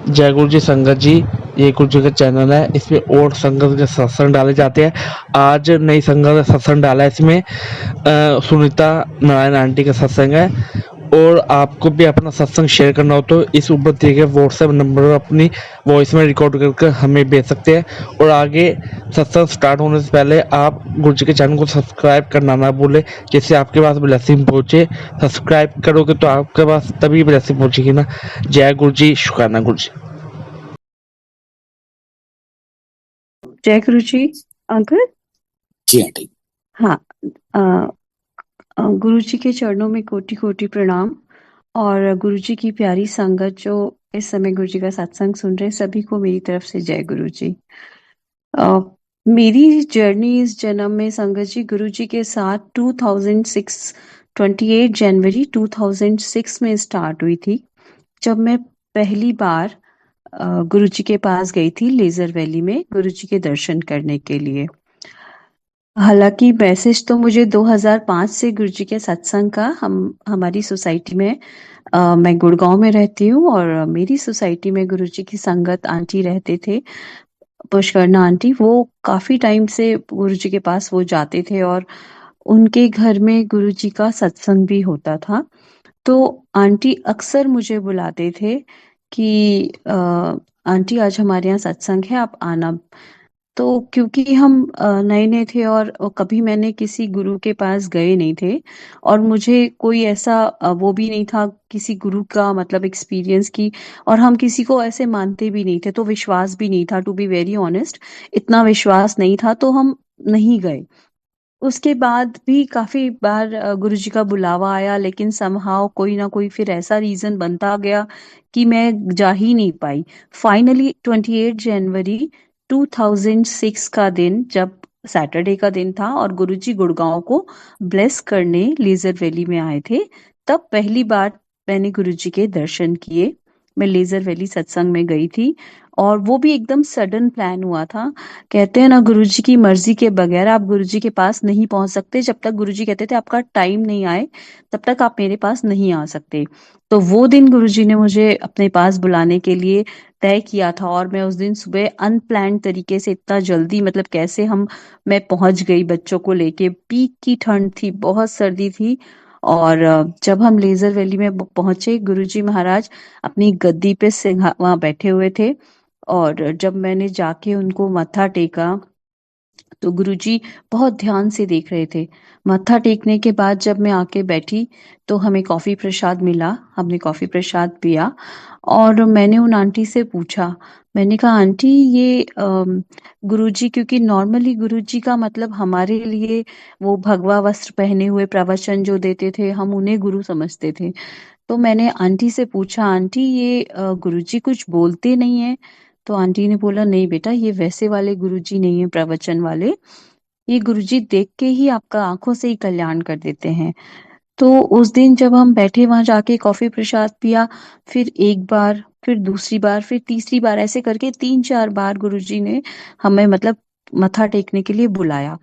जय गुरु जी संगत जी। ये गुरु जी का चैनल है, इसमें और संगत के सत्संग डाले जाते हैं। आज नई संगत का सत्संग डाला है इसमें सुनीता नारायण आंटी का सत्संग है। और आपको भी अपना सत्संग शेयर करना हो तो इस ऊपर दिए गए व्हाट्सएप नंबर पर अपनी वॉइस में रिकॉर्ड करके हमें भेज सकते हैं। और आगे सत्संग स्टार्ट होने से पहले आप गुरु जी के चैनल को सब्सक्राइब करना ना भूलें, जिससे आपके पास ब्लेसिंग पहुंचे। सब्सक्राइब करोगे तो आपके पास तभी ब्लेसिंग पहुंचेगी ना। जय गुरु जी, शुक्राना गुरु जी। जय गुरु जी। अंकल जी आंटी। हाँ, गुरु जी के चरणों में कोटि कोटि प्रणाम। और गुरु जी की प्यारी संगत जो इस समय गुरु जी का सत्संग सुन रहे हैं, सभी को मेरी तरफ से जय गुरु जी। अ, मेरी जर्नी इस जन्म में संगत जी गुरु जी के साथ 2006 28 जनवरी 2006 में स्टार्ट हुई थी, जब मैं पहली बार गुरु जी के पास गई थी लेजर वैली में गुरु जी के दर्शन करने के लिए। हालांकि मैसेज तो मुझे 2005 से गुरुजी के सत्संग का हमारी सोसाइटी में मैं गुड़गांव में रहती हूँ और मेरी सोसाइटी में गुरुजी की संगत आंटी रहते थे, पुष्करना आंटी। वो काफी टाइम से गुरुजी के पास वो जाते थे और उनके घर में गुरुजी का सत्संग भी होता था। तो आंटी अक्सर मुझे बुलाते थे कि आंटी आज हमारे यहाँ सत्संग है, आप आना। तो क्योंकि हम नए-नए थे और कभी मैंने किसी गुरु के पास गए नहीं थे और मुझे कोई ऐसा वो भी नहीं था किसी गुरु का मतलब एक्सपीरियंस की, और हम किसी को ऐसे मानते भी नहीं थे, तो विश्वास भी नहीं था, टू बी वेरी ऑनेस्ट। इतना विश्वास नहीं था तो हम नहीं गए। उसके बाद भी काफ़ी बार गुरुजी का बुलावा आया, लेकिन समहाउ कोई ना कोई फिर ऐसा रीज़न बनता गया कि मैं जा ही नहीं पाई। फाइनली 28 जनवरी 2006 का दिन, जब सैटरडे का दिन था और गुरुजी गुड़गांव को ब्लेस करने लेज़र वैली में आए थे, तब पहली बार मैंने गुरुजी के दर्शन किए। मैं लेज़र वैली सत्संग में गई थी और वो भी एकदम सडन प्लान हुआ था। कहते हैं ना, गुरुजी की मर्जी के बगैर आप गुरुजी के पास नहीं पहुंच सकते। जब तक गुरुजी कहते थे आपका टाइम नहीं आए तब तक आप मेरे पास नहीं आ सकते। तो वो दिन गुरुजी ने मुझे अपने पास बुलाने के लिए तय किया था और मैं उस दिन सुबह अनप्लान्ड तरीके से इतना जल्दी, मतलब कैसे मैं पहुंच गई बच्चों को लेके। पीक की ठंड थी, बहुत सर्दी थी। और जब हम लेजर वैली में पहुंचे, गुरुजी महाराज अपनी गद्दी पे सिंहा वहां बैठे हुए थे और जब मैंने जाके उनको मत्था टेका तो गुरुजी बहुत ध्यान से देख रहे थे। मत्था टेकने के बाद जब मैं आके बैठी तो हमें कॉफ़ी प्रसाद मिला, हमने कॉफ़ी प्रसाद पिया और मैंने उन आंटी से पूछा, मैंने कहा आंटी ये गुरुजी, क्योंकि नॉर्मली गुरुजी का मतलब हमारे लिए वो भगवा वस्त्र पहने हुए प्रवचन जो देते थे, हम उन्हें गुरु समझते थे। तो मैंने आंटी से पूछा, आंटी ये गुरुजी कुछ बोलते नहीं है? तो आंटी ने बोला, नहीं बेटा, ये वैसे वाले गुरुजी नहीं है प्रवचन वाले, ये गुरुजी देख के ही आपका आंखों से ही कल्याण कर देते हैं। तो उस दिन जब हम बैठे वहां जाके कॉफी प्रसाद पिया, फिर एक बार, फिर दूसरी बार, फिर तीसरी बार, ऐसे करके 3-4 बार गुरुजी ने हमें मतलब मत्था टेकने के लिए बुलाया।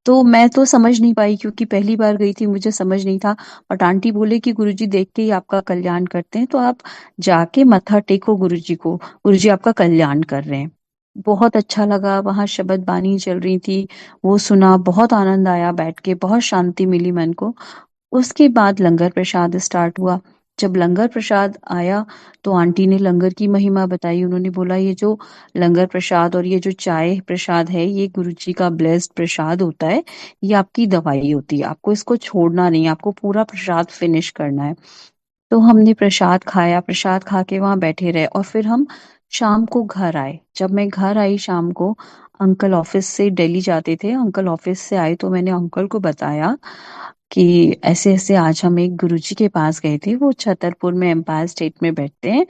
तो मैं तो समझ नहीं पाई क्योंकि पहली बार गई थी, मुझे समझ नहीं था। बट आंटी बोले कि गुरुजी देख के ही आपका कल्याण करते हैं, तो आप जाके मत्था टेको गुरुजी को, गुरुजी आपका कल्याण कर रहे हैं। बहुत अच्छा लगा, वहां शबद बानी चल रही थी, वो सुना, बहुत आनंद आया, बैठ के बहुत शांति मिली मन को। उसके बाद लंगर प्रसाद स्टार्ट हुआ। जब लंगर प्रसाद आया तो आंटी ने लंगर की महिमा बताई। उन्होंने बोला, ये जो लंगर प्रसाद और ये जो चाय प्रसाद है, ये गुरुजी का ब्लेस्ड प्रसाद होता है, ये आपकी दवाई होती है, आपको इसको छोड़ना नहीं, आपको पूरा प्रसाद फिनिश करना है। तो हमने प्रसाद खाया, प्रसाद खा के वहां बैठे रहे और फिर हम शाम को घर आए। जब मैं घर आई शाम को, अंकल ऑफिस से दिल्ली जाते थे, अंकल ऑफिस से आए तो मैंने अंकल को बताया कि ऐसे ऐसे आज हम एक गुरुजी के पास गए थे, वो छतरपुर में एम्पायर स्टेट में बैठते हैं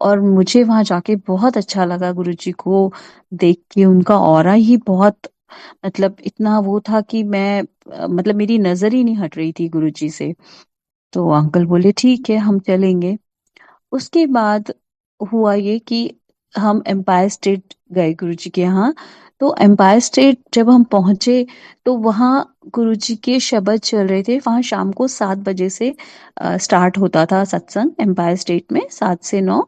और मुझे वहां जाके बहुत अच्छा लगा। गुरुजी को देख के उनका ऑरा ही बहुत, मतलब इतना वो था कि मैं मतलब मेरी नजर ही नहीं हट रही थी गुरुजी से। तो अंकल बोले ठीक है, हम चलेंगे। उसके बाद हुआ ये कि हम एम्पायर स्टेट गए गुरुजी के यहाँ। तो एम्पायर स्टेट जब हम पहुंचे तो वहाँ गुरुजी के शब्द चल रहे थे। वहाँ शाम को 7 बजे से स्टार्ट होता था सत्संग एम्पायर स्टेट में, 7 से 9।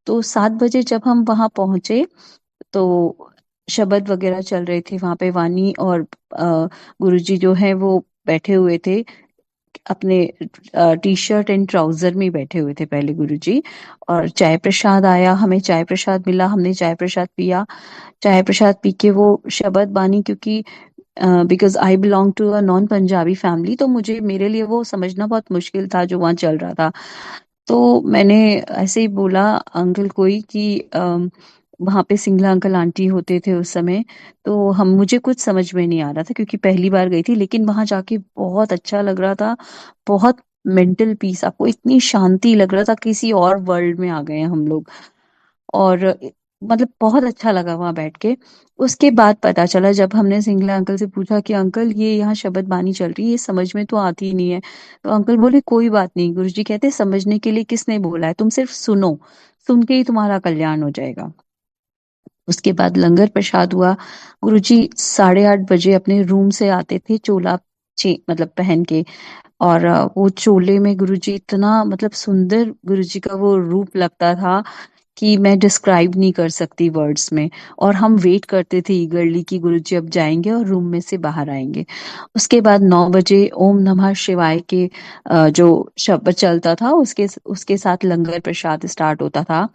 तो 7 बजे जब हम वहाँ पहुंचे तो शबद वगैरह चल रहे थे वहां पे। वानी और गुरुजी जो है वो बैठे हुए थे अपने टी शर्ट एंड ट्राउजर में ही बैठे हुए थे पहले गुरुजी। और चाय प्रसाद आया, हमें चाय प्रसाद मिला, हमने चाय प्रसाद पिया। चाय प्रसाद पी के वो शबद बानी, क्योंकि because I belong to a non Punjabi family, तो मुझे मेरे लिए वो समझना बहुत मुश्किल था जो वहाँ चल रहा था। तो मैंने ऐसे ही बोला अंकल कोई कि वहाँ पे सिंगला अंकल आंटी होते थे उस समय। तो हम मुझे कुछ समझ में नहीं आ रहा था क्योंकि पहली बार गई थी, लेकिन वहाँ जाके बहुत अच्छा लग रहा था। बहुत मेंटल पीस, आपको इतनी शांति लग रहा था, किसी और वर्ल्ड में आ गए हैं हम लोग। और मतलब बहुत अच्छा लगा वहां बैठ के। उसके बाद पता चला जब हमने सिंगला अंकल से पूछा कि अंकल ये यहाँ शबद बानी चल रही है, ये समझ में तो आती ही नहीं है। तो अंकल बोले कोई बात नहीं, गुरुजी कहते समझने के लिए किसने बोला है, तुम सिर्फ सुनो, सुन के ही तुम्हारा कल्याण हो जाएगा। उसके बाद लंगर प्रसाद हुआ। गुरुजी 8:30 बजे अपने रूम से आते थे, चोला मतलब पहन के। और वो चोले में गुरुजी इतना मतलब सुंदर गुरुजी का वो रूप लगता था कि मैं डिस्क्राइब नहीं कर सकती वर्ड्स में। और हम वेट करते थे ईगरली कि गुरुजी अब जाएंगे और रूम में से बाहर आएंगे। उसके बाद 9 बजे ओम नमः शिवाय के जो शब्द चलता था उसके उसके साथ लंगर प्रसाद स्टार्ट होता था।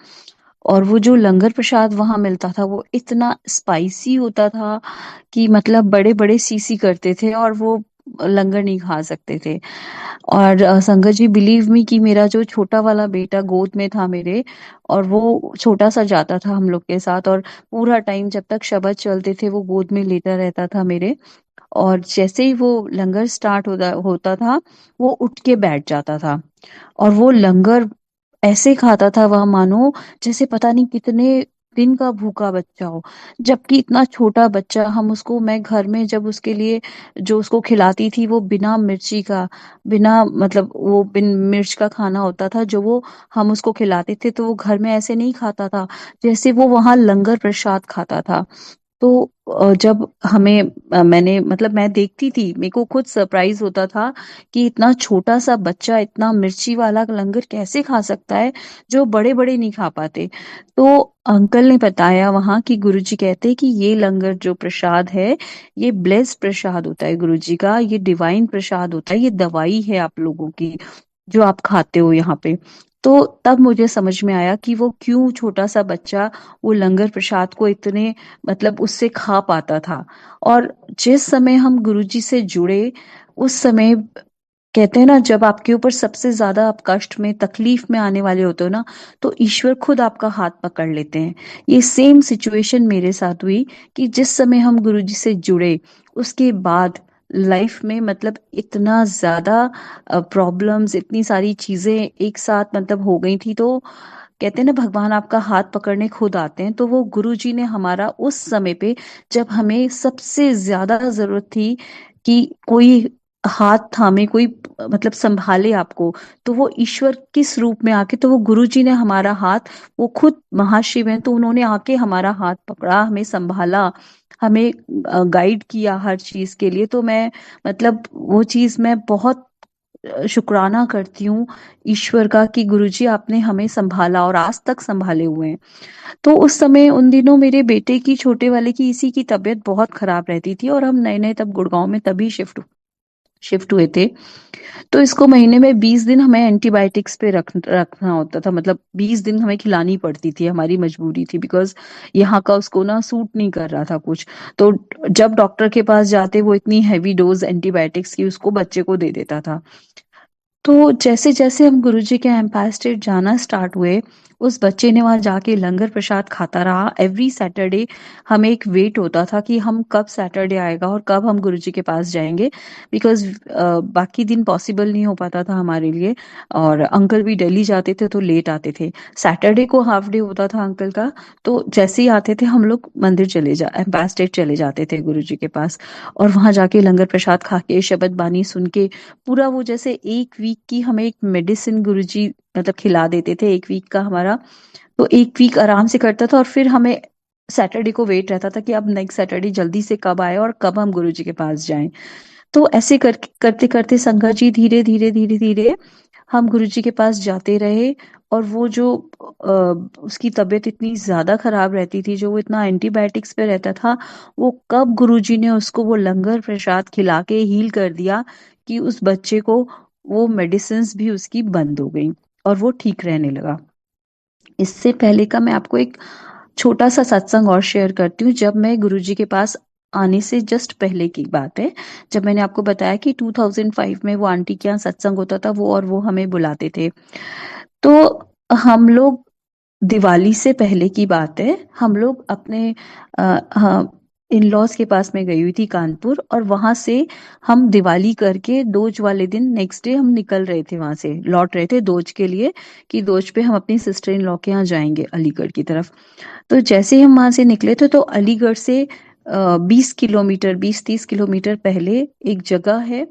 और वो जो लंगर प्रसाद वहां मिलता था वो इतना स्पाइसी होता था कि मतलब बड़े बड़े सीसी करते थे और वो लंगर नहीं खा सकते थे। और संगत जी बिलीव मी कि मेरा जो छोटा वाला बेटा गोद में था मेरे, और वो छोटा सा जाता था हम लोग के साथ, और पूरा टाइम जब तक शबद चलते थे वो गोद में लेटा रहता था मेरे। और जैसे ही वो लंगर स्टार्ट होता होता था वो उठ के बैठ जाता था। और वो लंगर ऐसे खाता था वह मानो जैसे पता नहीं कितने दिन का भूखा बच्चा हो। जबकि इतना छोटा बच्चा, हम उसको, मैं घर में जब उसके लिए जो उसको खिलाती थी वो बिना मिर्ची का, बिना मतलब वो बिन मिर्च का खाना होता था जो वो हम उसको खिलाते थे, तो वो घर में ऐसे नहीं खाता था जैसे वो वहां लंगर प्रसाद खाता था। तो जब हमें मैंने मतलब मैं देखती थी, मेरे को खुद सरप्राइज होता था कि इतना छोटा सा बच्चा इतना मिर्ची वाला लंगर कैसे खा सकता है, जो बड़े बड़े नहीं खा पाते। तो अंकल ने बताया वहां कि गुरुजी कहते हैं कि ये लंगर जो प्रसाद है ये ब्लेस प्रसाद होता है गुरुजी का, ये डिवाइन प्रसाद होता है, ये दवाई है आप लोगों की जो आप खाते हो यहाँ पे। तो तब मुझे समझ में आया कि वो क्यों छोटा सा बच्चा वो लंगर प्रसाद को इतने मतलब उससे खा पाता था। और जिस समय हम गुरुजी से जुड़े उस समय, कहते हैं ना जब आपके ऊपर सबसे ज्यादा आप कष्ट में तकलीफ में आने वाले होते हो ना, तो ईश्वर खुद आपका हाथ पकड़ लेते हैं। ये सेम सिचुएशन मेरे साथ हुई कि जिस समय हम गुरुजी से जुड़े उसके बाद लाइफ में मतलब इतना ज्यादा प्रॉब्लम्स, इतनी सारी चीजें एक साथ मतलब हो गई थी। तो कहते हैं ना भगवान आपका हाथ पकड़ने खुद आते हैं, तो वो गुरु जी ने हमारा उस समय पे जब हमें सबसे ज्यादा जरूरत थी कि कोई हाथ थामे, कोई मतलब संभाले आपको, तो वो ईश्वर किस रूप में आके, तो वो गुरु जी ने हमारा हाथ, वो खुद महाशिव हैं तो उन्होंने आके हमारा हाथ पकड़ा, हमें संभाला, हमें गाइड किया हर चीज के लिए। तो मैं मतलब वो चीज मैं बहुत शुक्राना करती हूँ ईश्वर का कि गुरुजी आपने हमें संभाला और आज तक संभाले हुए हैं। तो उस समय उन दिनों मेरे बेटे की, छोटे वाले की, इसी की तबीयत बहुत खराब रहती थी, और हम नए नए तब गुड़गांव में तभी शिफ्ट हुए थे। तो इसको महीने में 20 दिन हमें एंटीबायोटिक्स पे रखना होता था, मतलब 20 दिन हमें खिलानी पड़ती थी, हमारी मजबूरी थी, बिकॉज यहाँ का उसको ना सूट नहीं कर रहा था कुछ। तो जब डॉक्टर के पास जाते वो इतनी हैवी डोज एंटीबायोटिक्स की उसको बच्चे को दे देता था। तो जैसे जैसे हम गुरुजी के एम्पायर स्टेट जाना स्टार्ट हुए, उस बच्चे ने वहां जाके लंगर प्रसाद खाता रहा एवरी सैटरडे। हमें एक वेट होता था कि हम कब सैटरडे आएगा और कब हम गुरुजी के पास जाएंगे, बिकॉज बाकी दिन पॉसिबल नहीं हो पाता था हमारे लिए। और अंकल भी दिल्ली जाते थे तो लेट आते थे। सैटरडे को हाफ डे होता था अंकल का, तो जैसे ही आते थे हम लोग मंदिर एम्पायर स्टेट चले जाते थे गुरुजी के पास। और वहां जाके लंगर प्रसाद खा के शबद बानी सुन के पूरा वो जैसे एक वीक की हमें एक मेडिसिन गुरुजी मतलब खिला देते थे, एक वीक का हमारा। तो एक वीक आराम से करता था और फिर हमें सैटरडे को वेट रहता था कि अब नेक्स्ट सैटरडे जल्दी से कब आए और कब हम गुरुजी के पास जाएं। तो ऐसे करते करते संगत जी धीरे धीरे धीरे धीरे हम गुरुजी के पास जाते रहे। और वो जो उसकी तबीयत इतनी ज़्यादा खराब रहती थी, जो वो इतना एंटीबायोटिक्स पे रहता था, वो कब गुरुजी ने उसको वो लंगर प्रसाद खिला के हील कर दिया कि उस बच्चे को वो मेडिसिन्स भी उसकी बंद हो गई और वो ठीक रहने लगा। इससे पहले का मैं आपको एक छोटा सा सत्संग और शेयर करती हूँ। जब मैं गुरुजी के पास आने से जस्ट पहले की बात है, जब मैंने आपको बताया कि 2005 में वो आंटी के यहाँ सत्संग होता था, वो हमें बुलाते थे। तो हम लोग, दिवाली से पहले की बात है, हम लोग अपने हाँ, इन लॉज के पास में गई हुई थी कानपुर, और वहां से हम दिवाली करके दोज वाले दिन नेक्स्ट डे हम निकल रहे थे, वहां से लौट रहे थे दोज के लिए, कि दोज पे हम अपनी सिस्टर इन लॉ के यहाँ जाएंगे अलीगढ़ की तरफ। तो जैसे ही हम वहां से निकले थे, तो अलीगढ़ से 20 किलोमीटर, 20-30 किलोमीटर पहले एक जगह है,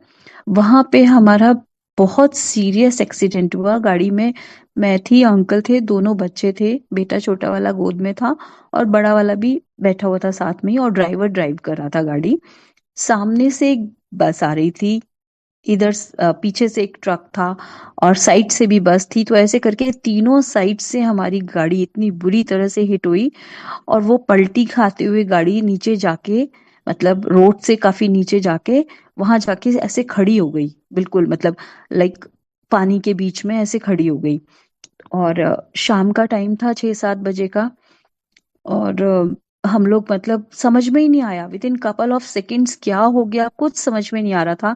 वहां पे हमारा बहुत सीरियस एक्सीडेंट हुआ। गाड़ी में मैं थी, अंकल थे, दोनों बच्चे थे, बेटा छोटा वाला गोद में था और बड़ा वाला भी बैठा हुआ था साथ में ही, और ड्राइवर ड्राइव कर रहा था गाड़ी। सामने से एक बस आ रही थी, इधर पीछे से एक ट्रक था, और साइड से भी बस थी। तो ऐसे करके तीनों साइड से हमारी गाड़ी इतनी बुरी तरह से हिट हुई, और वो पलटी खाते हुए गाड़ी नीचे जाके, मतलब रोड से काफी नीचे जाके, वहां जाके ऐसे खड़ी हो गई, बिल्कुल मतलब लाइक पानी के बीच में ऐसे खड़ी हो गई। और शाम का टाइम था, 6-7 बजे का। और हम लोग, मतलब समझ में ही नहीं आया, with in couple of seconds क्या हो गया कुछ समझ में नहीं आ रहा था।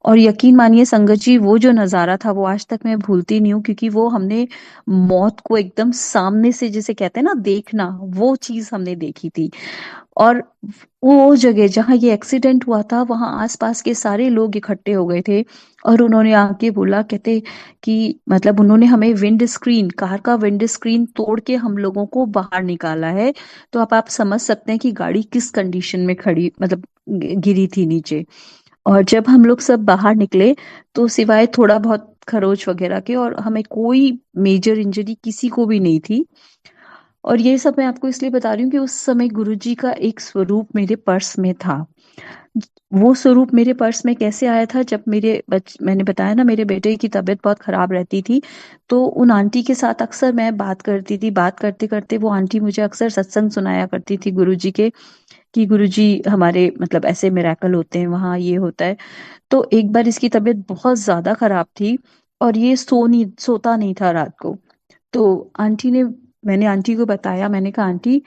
और यकीन मानिए संगत जी, वो जो नजारा था वो आज तक मैं भूलती नहीं हूँ, क्योंकि वो हमने मौत को एकदम सामने से, जिसे कहते हैं ना देखना, वो चीज हमने देखी थी। और वो जगह जहाँ ये एक्सीडेंट हुआ था, वहां आसपास के सारे लोग इकट्ठे हो गए थे, और उन्होंने आके बोला, कहते कि मतलब उन्होंने हमें विंड स्क्रीन, कार का विंड स्क्रीन तोड़ के हम लोगों को बाहर निकाला है। तो आप समझ सकते हैं कि गाड़ी किस कंडीशन में खड़ी, मतलब गिरी थी नीचे। और जब हम लोग सब बाहर निकले, तो सिवाय थोड़ा बहुत खरोच वगैरह के, और हमें कोई मेजर इंजरी किसी को भी नहीं थी। और ये सब मैं आपको इसलिए बता रही हूँ कि उस समय गुरुजी का एक स्वरूप मेरे पर्स में था। वो स्वरूप मेरे पर्स में कैसे आया था, जब मैंने बताया ना, मेरे बेटे की तबीयत बहुत खराब रहती थी, तो उन आंटी के साथ अक्सर मैं बात करती थी। बात करते करते वो आंटी मुझे अक्सर सत्संग सुनाया करती थी गुरुजी के, कि गुरुजी हमारे मतलब ऐसे मिरेकल होते हैं, वहाँ ये होता है। तो एक बार इसकी तबीयत बहुत ज्यादा खराब थी, और ये सोता नहीं था रात को। तो मैंने आंटी को बताया, मैंने कहा आंटी,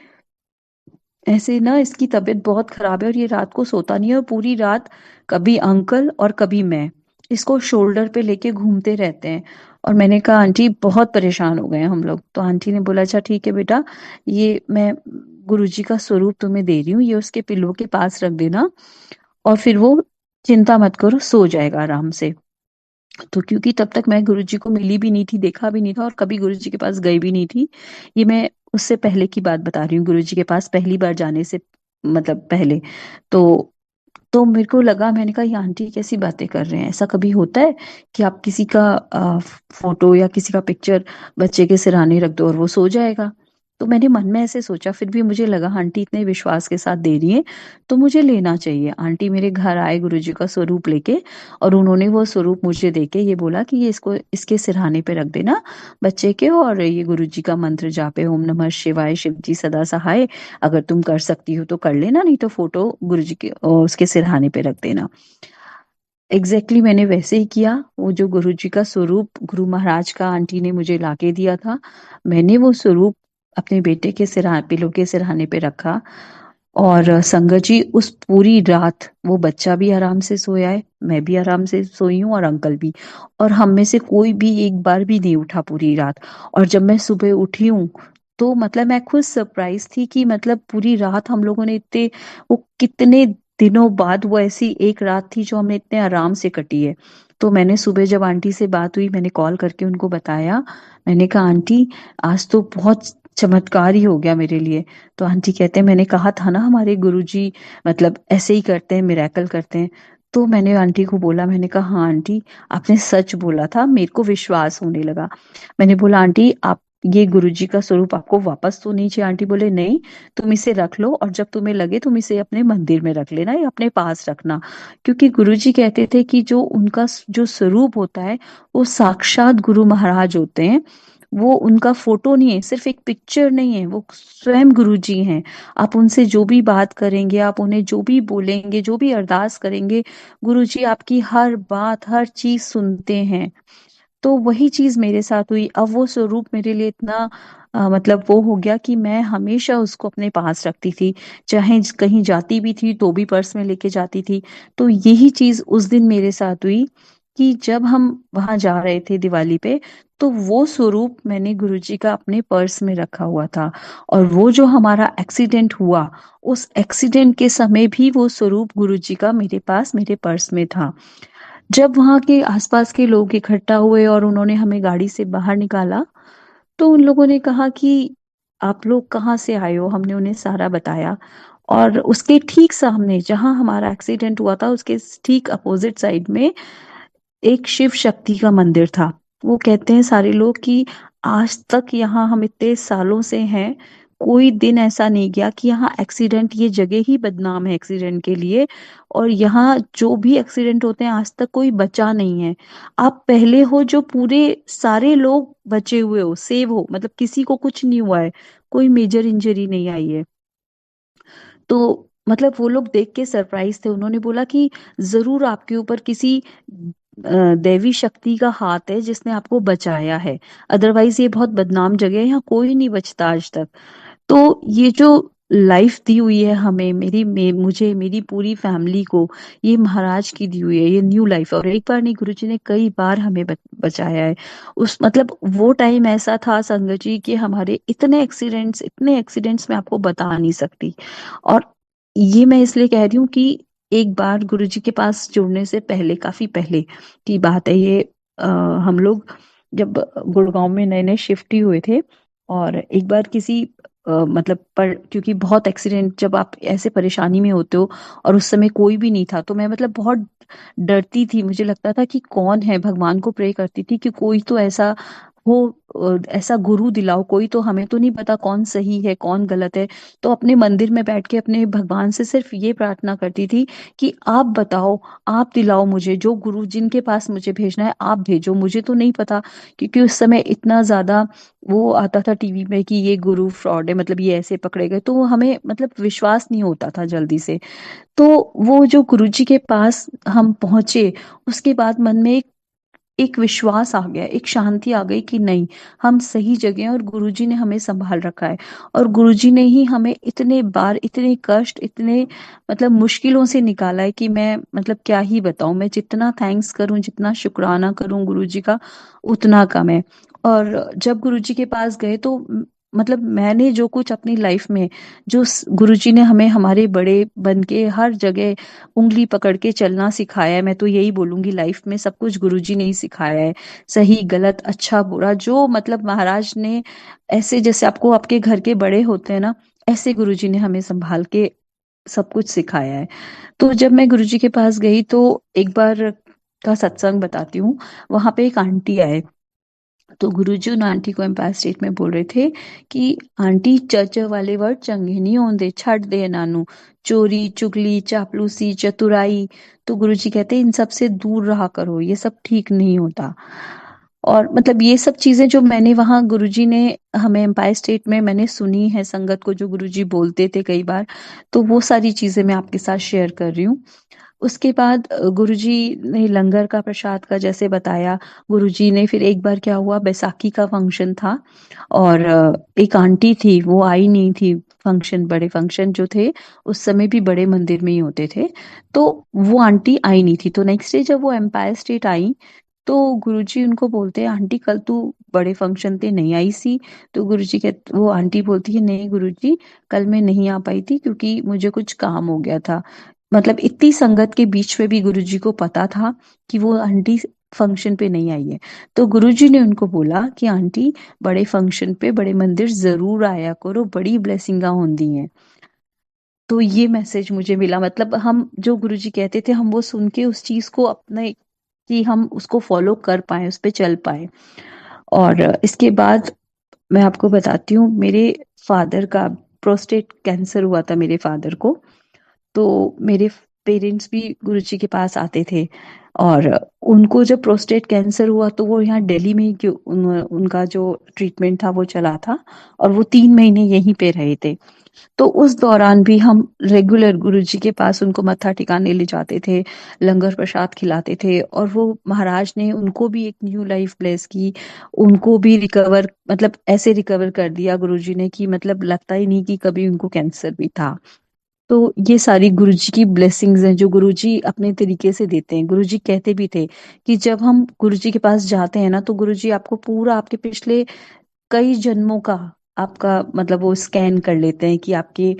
ऐसे ना इसकी तबीयत बहुत खराब है, और ये रात को सोता नहीं है, और पूरी रात कभी अंकल और कभी मैं इसको शोल्डर पे लेके घूमते रहते हैं। और मैंने कहा आंटी, बहुत परेशान हो गए हैं हम लोग। तो आंटी ने बोला, अच्छा ठीक है बेटा, ये मैं गुरुजी का स्वरूप तुम्हें दे रही हूँ, ये उसके पिल्लो के पास रख देना, और फिर वो, चिंता मत करो, सो जाएगा आराम से। तो क्योंकि तब तक मैं गुरुजी को मिली भी नहीं थी, देखा भी नहीं था, और कभी गुरुजी के पास गई भी नहीं थी, ये मैं उससे पहले की बात बता रही हूँ, गुरुजी के पास पहली बार जाने से मतलब पहले। तो मेरे को लगा, मैंने कहा ये आंटी कैसी बातें कर रहे हैं, ऐसा कभी होता है कि आप किसी का फोटो या किसी का पिक्चर बच्चे के सिरहाने रख दो और वो सो जाएगा। तो मैंने मन में ऐसे सोचा, फिर भी मुझे लगा आंटी इतने विश्वास के साथ दे रही है, तो मुझे लेना चाहिए। आंटी मेरे घर आए गुरुजी का स्वरूप लेके, और उन्होंने वो स्वरूप मुझे देके ये बोला कि ये इसको इसके सिरहाने पे रख देना बच्चे के, और ये गुरुजी का मंत्र जापे, ओम नमः शिवाय, शिव जी सदा सहाय, अगर तुम कर सकती हो तो कर लेना, नहीं तो फोटो गुरुजी के उसके सिरहाने पे रख देना। मैंने वैसे ही किया। वो जो गुरुजी का स्वरूप गुरु महाराज का आंटी ने मुझे लाके दिया था, मैंने वो स्वरूप अपने बेटे के पिलो के सिरहाने पे रखा। और संगत जी, उस पूरी रात वो बच्चा भी आराम से सोया है, मैं भी आराम से सोई हूँ, और अंकल भी। और हम में से कोई भी एक बार भी नहीं उठा पूरी रात। और जब मैं सुबह उठी हूँ, तो मतलब मैं खुद सरप्राइज थी कि मतलब पूरी रात हम लोगों ने इतने, वो कितने दिनों बाद वो ऐसी एक रात थी जो हमने इतने आराम से कटी है। तो मैंने सुबह जब आंटी से बात हुई, मैंने कॉल करके उनको बताया, मैंने कहा आंटी, आज तो बहुत चमत्कार ही हो गया मेरे लिए। तो आंटी कहते हैं, मैंने कहा था ना हमारे गुरुजी मतलब ऐसे ही करते हैं, मिरेकल करते हैं। तो मैंने आंटी को बोला, मैंने कहा हाँ आंटी, आपने सच बोला था, मेरे को विश्वास होने लगा। मैंने बोला आंटी, आप ये गुरुजी का स्वरूप आपको वापस तो नहीं चाहिए। आंटी बोले नहीं, तुम इसे रख लो और जब तुम्हें लगे तुम इसे अपने मंदिर में रख लेना या अपने पास रखना। क्योंकि गुरुजी कहते थे कि जो उनका जो स्वरूप होता है वो साक्षात गुरु महाराज होते हैं। वो उनका फोटो नहीं है, सिर्फ एक पिक्चर नहीं है, वो स्वयं गुरुजी हैं। आप उनसे जो भी बात करेंगे, आप उन्हें जो भी बोलेंगे, जो भी अरदास करेंगे, गुरुजी आपकी हर बात हर चीज सुनते हैं। तो वही चीज मेरे साथ हुई। अब वो स्वरूप मेरे लिए इतना मतलब वो हो गया कि मैं हमेशा उसको अपने पास रखती थी। चाहे कहीं जाती भी थी तो भी पर्स में लेके जाती थी। तो यही चीज उस दिन मेरे साथ हुई कि जब हम वहां जा रहे थे दिवाली पे, तो वो स्वरूप मैंने गुरुजी का अपने पर्स में रखा हुआ था। और वो जो हमारा एक्सीडेंट हुआ, उस एक्सीडेंट के समय भी वो स्वरूप गुरुजी का मेरे पास मेरे पर्स में था। जब वहां के आसपास के लोग इकट्ठा हुए और उन्होंने हमें गाड़ी से बाहर निकाला, तो उन लोगों ने कहा कि आप लोग कहाँ से आए हो। हमने उन्हें सारा बताया। और उसके ठीक सामने जहां हमारा एक्सीडेंट हुआ था, उसके ठीक अपोजिट साइड में एक शिव शक्ति का मंदिर था। वो कहते हैं सारे लोग कि आज तक यहाँ हम इतने सालों से हैं, कोई दिन ऐसा नहीं गया कि यहाँ एक्सीडेंट, ये जगह ही बदनाम है एक्सीडेंट के लिए। और यहाँ जो भी एक्सीडेंट होते हैं आज तक कोई बचा नहीं है। आप पहले हो जो पूरे सारे लोग बचे हुए हो, सेव हो, मतलब किसी को कुछ नहीं हुआ है, कोई मेजर इंजरी नहीं आई है। तो मतलब वो लोग देख के सरप्राइज थे। उन्होंने बोला कि जरूर आपके ऊपर किसी दैवी शक्ति का हाथ है जिसने आपको बचाया है, अदरवाइज ये बहुत बदनाम जगह है, यहाँ कोई नहीं बचता आज तक। तो ये जो लाइफ दी हुई है हमें, मुझे, मेरी पूरी फैमिली को, ये महाराज की दी हुई है, ये न्यू लाइफ है। और एक बार नहीं, गुरुजी ने कई बार हमें बचाया है। उस मतलब वो टाइम ऐसा था संगत जी कि हमारे इतने एक्सीडेंट्स मैं आपको बता नहीं सकती। और ये मैं इसलिए कह रही हूँ कि एक बार गुरुजी के पास जुड़ने से पहले, काफी पहले की बात है ये, हम लोग जब गुड़गांव में नए नए शिफ्ट ही हुए थे। और एक बार किसी मतलब पर, क्योंकि बहुत एक्सीडेंट, जब आप ऐसे परेशानी में होते हो और उस समय कोई भी नहीं था, तो मैं मतलब बहुत डरती थी। मुझे लगता था कि कौन है, भगवान को प्रे करती थी कि कोई तो ऐसा हो, ऐसा गुरु दिलाओ कोई, तो हमें तो नहीं पता कौन सही है कौन गलत है। तो अपने मंदिर में बैठ के अपने भगवान से सिर्फ ये प्रार्थना करती थी कि आप बताओ, आप दिलाओ मुझे, जो गुरु जिनके पास मुझे भेजना है आप भेजो, मुझे तो नहीं पता। क्योंकि उस समय इतना ज्यादा वो आता था टीवी में कि ये गुरु फ्रॉड है, मतलब ये ऐसे पकड़े गए, तो हमें मतलब विश्वास नहीं होता था जल्दी से। तो वो जो गुरुजी के पास हम पहुंचे, उसके बाद मन में एक विश्वास आ गया, एक शांति आ गई कि नहीं, हम सही जगह हैं और गुरुजी ने हमें संभाल रखा है। और गुरुजी ने ही हमें इतने बार, इतने कष्ट, इतने मतलब मुश्किलों से निकाला है कि मैं मतलब क्या ही बताऊं। मैं जितना थैंक्स करूं, जितना शुक्राना करूं गुरुजी का, उतना कम है। और जब गुरुजी के पास गए तो मतलब मैंने जो कुछ अपनी लाइफ में, जो गुरुजी ने हमें हमारे बड़े बन के हर जगह उंगली पकड़ के चलना सिखाया है, मैं तो यही बोलूंगी लाइफ में सब कुछ गुरुजी ने ही सिखाया है। सही गलत, अच्छा बुरा, जो मतलब महाराज ने ऐसे, जैसे आपको आपके घर के बड़े होते हैं ना, ऐसे गुरुजी ने हमें संभाल के सब कुछ सिखाया है। तो जब मैं गुरुजी के पास गई तो एक बार का सत्संग बताती हूँ। वहां पे एक आंटी आए, तो गुरुजी उन आंटी को एम्पायर स्टेट में बोल रहे थे कि आंटी, चर्च वाले वर्ड चंगे नहीं होंदे, छੱਡ दे ਇਹਨਾਂ ਨੂੰ, चोरी चुगली चापलूसी चतुराई। तो गुरुजी कहते इन सब से दूर रहा करो, ये सब ठीक नहीं होता। और मतलब ये सब चीजें जो मैंने वहाँ, गुरुजी ने हमें एम्पायर स्टेट में मैंने सुनी है संगत को, जो गुरुजी बोलते थे कई बार, तो वो सारी चीजें मैं आपके साथ शेयर कर रही हूँ। उसके बाद गुरुजी ने लंगर का प्रसाद का जैसे बताया। गुरुजी ने फिर एक बार क्या हुआ, बैसाखी का फंक्शन था और एक आंटी थी वो आई नहीं थी। फंक्शन, बड़े फंक्शन जो थे उस समय भी बड़े मंदिर में ही होते थे, तो वो आंटी आई नहीं थी। तो नेक्स्ट डे जब वो एम्पायर स्टेट आई, तो गुरुजी उनको बोलते हैं आंटी कल तू बड़े फंक्शन पे नहीं आई सी। तो गुरुजी कह वो आंटी बोलती है नहीं गुरुजी, कल मैं नहीं आ पाई थी क्योंकि मुझे कुछ काम हो गया था। मतलब इतनी संगत के बीच में भी गुरुजी को पता था कि वो आंटी फंक्शन पे नहीं आई है। तो गुरुजी ने उनको बोला कि आंटी, बड़े फंक्शन पे बड़े मंदिर जरूर आया करो, बड़ी ब्लेसिंगा होंदी हैं। तो ये मैसेज मुझे मिला। मतलब हम जो गुरुजी कहते थे हम वो सुन के उस चीज को अपने, कि हम उसको फॉलो कर पाए, उस पे चल पाए। और इसके बाद मैं आपको बताती हूँ, मेरे फादर का प्रोस्टेट कैंसर हुआ था मेरे फादर को। तो मेरे पेरेंट्स भी गुरुजी के पास आते थे और उनको जब प्रोस्टेट कैंसर हुआ तो वो यहाँ दिल्ली में ही उनका जो ट्रीटमेंट था वो चला था और वो 3 महीने यहीं पे रहे थे। तो उस दौरान भी हम रेगुलर गुरुजी के पास उनको मत्था टिकाने ले जाते थे, लंगर प्रसाद खिलाते थे और वो महाराज ने उनको भी एक न्यू लाइफ ब्लेस की, उनको भी रिकवर मतलब ऐसे रिकवर कर दिया गुरुजी ने कि मतलब लगता ही नहीं कि कभी उनको कैंसर भी था। तो ये सारी गुरुजी की ब्लेसिंग्स हैं जो गुरुजी अपने तरीके से देते हैं। गुरुजी कहते भी थे कि जब हम गुरुजी के पास जाते हैं ना तो गुरुजी आपको पूरा आपके पिछले कई जन्मों का आपका मतलब वो स्कैन कर लेते हैं कि आपके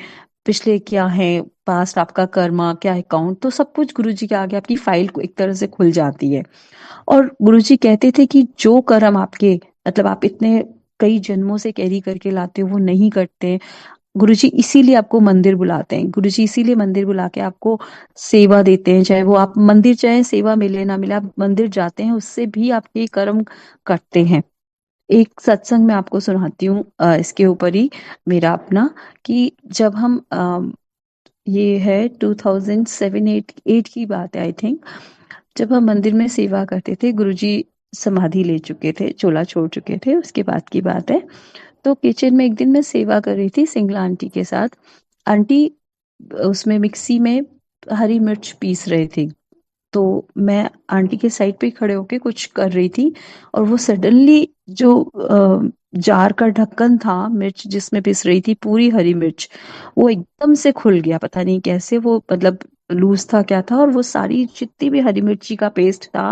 पिछले क्या है, पास्ट आपका कर्मा क्या है, अकाउंट, तो सब कुछ गुरुजी के आगे आपकी फाइल को एक तरह से खुल जाती है। और गुरुजी कहते थे कि जो कर्म आपके मतलब आप इतने कई जन्मों से कैरी करके लाते हो वो नहीं कटते। गुरुजी इसीलिए आपको मंदिर बुलाते हैं, गुरुजी इसीलिए मंदिर बुला के आपको सेवा देते हैं, चाहे वो आप मंदिर चाहे सेवा मिले ना मिले आप मंदिर जाते हैं उससे भी आपके कर्म कटते हैं। एक सत्संग मैं आपको सुनाती हूँ इसके ऊपर ही मेरा अपना कि जब हम ये है 2007-8 की बात है आई थिंक। जब हम मंदिर में सेवा करते थे गुरुजी समाधि ले चुके थे, चोला छोड़ चुके थे, उसके बाद की बात है। तो किचन में एक दिन मैं सेवा कर रही थी सिंगला आंटी के साथ। आंटी उसमें मिक्सी में हरी मिर्च पीस रहे थे। तो मैं आंटी के साइड पे खड़े होके कुछ कर रही थी और वो सडनली जो जार का ढक्कन था मिर्च जिसमें पिस रही थी पूरी हरी मिर्च, वो एकदम से खुल गया, पता नहीं कैसे वो मतलब लूज था क्या था, और वो सारी जितनी भी हरी मिर्ची का पेस्ट था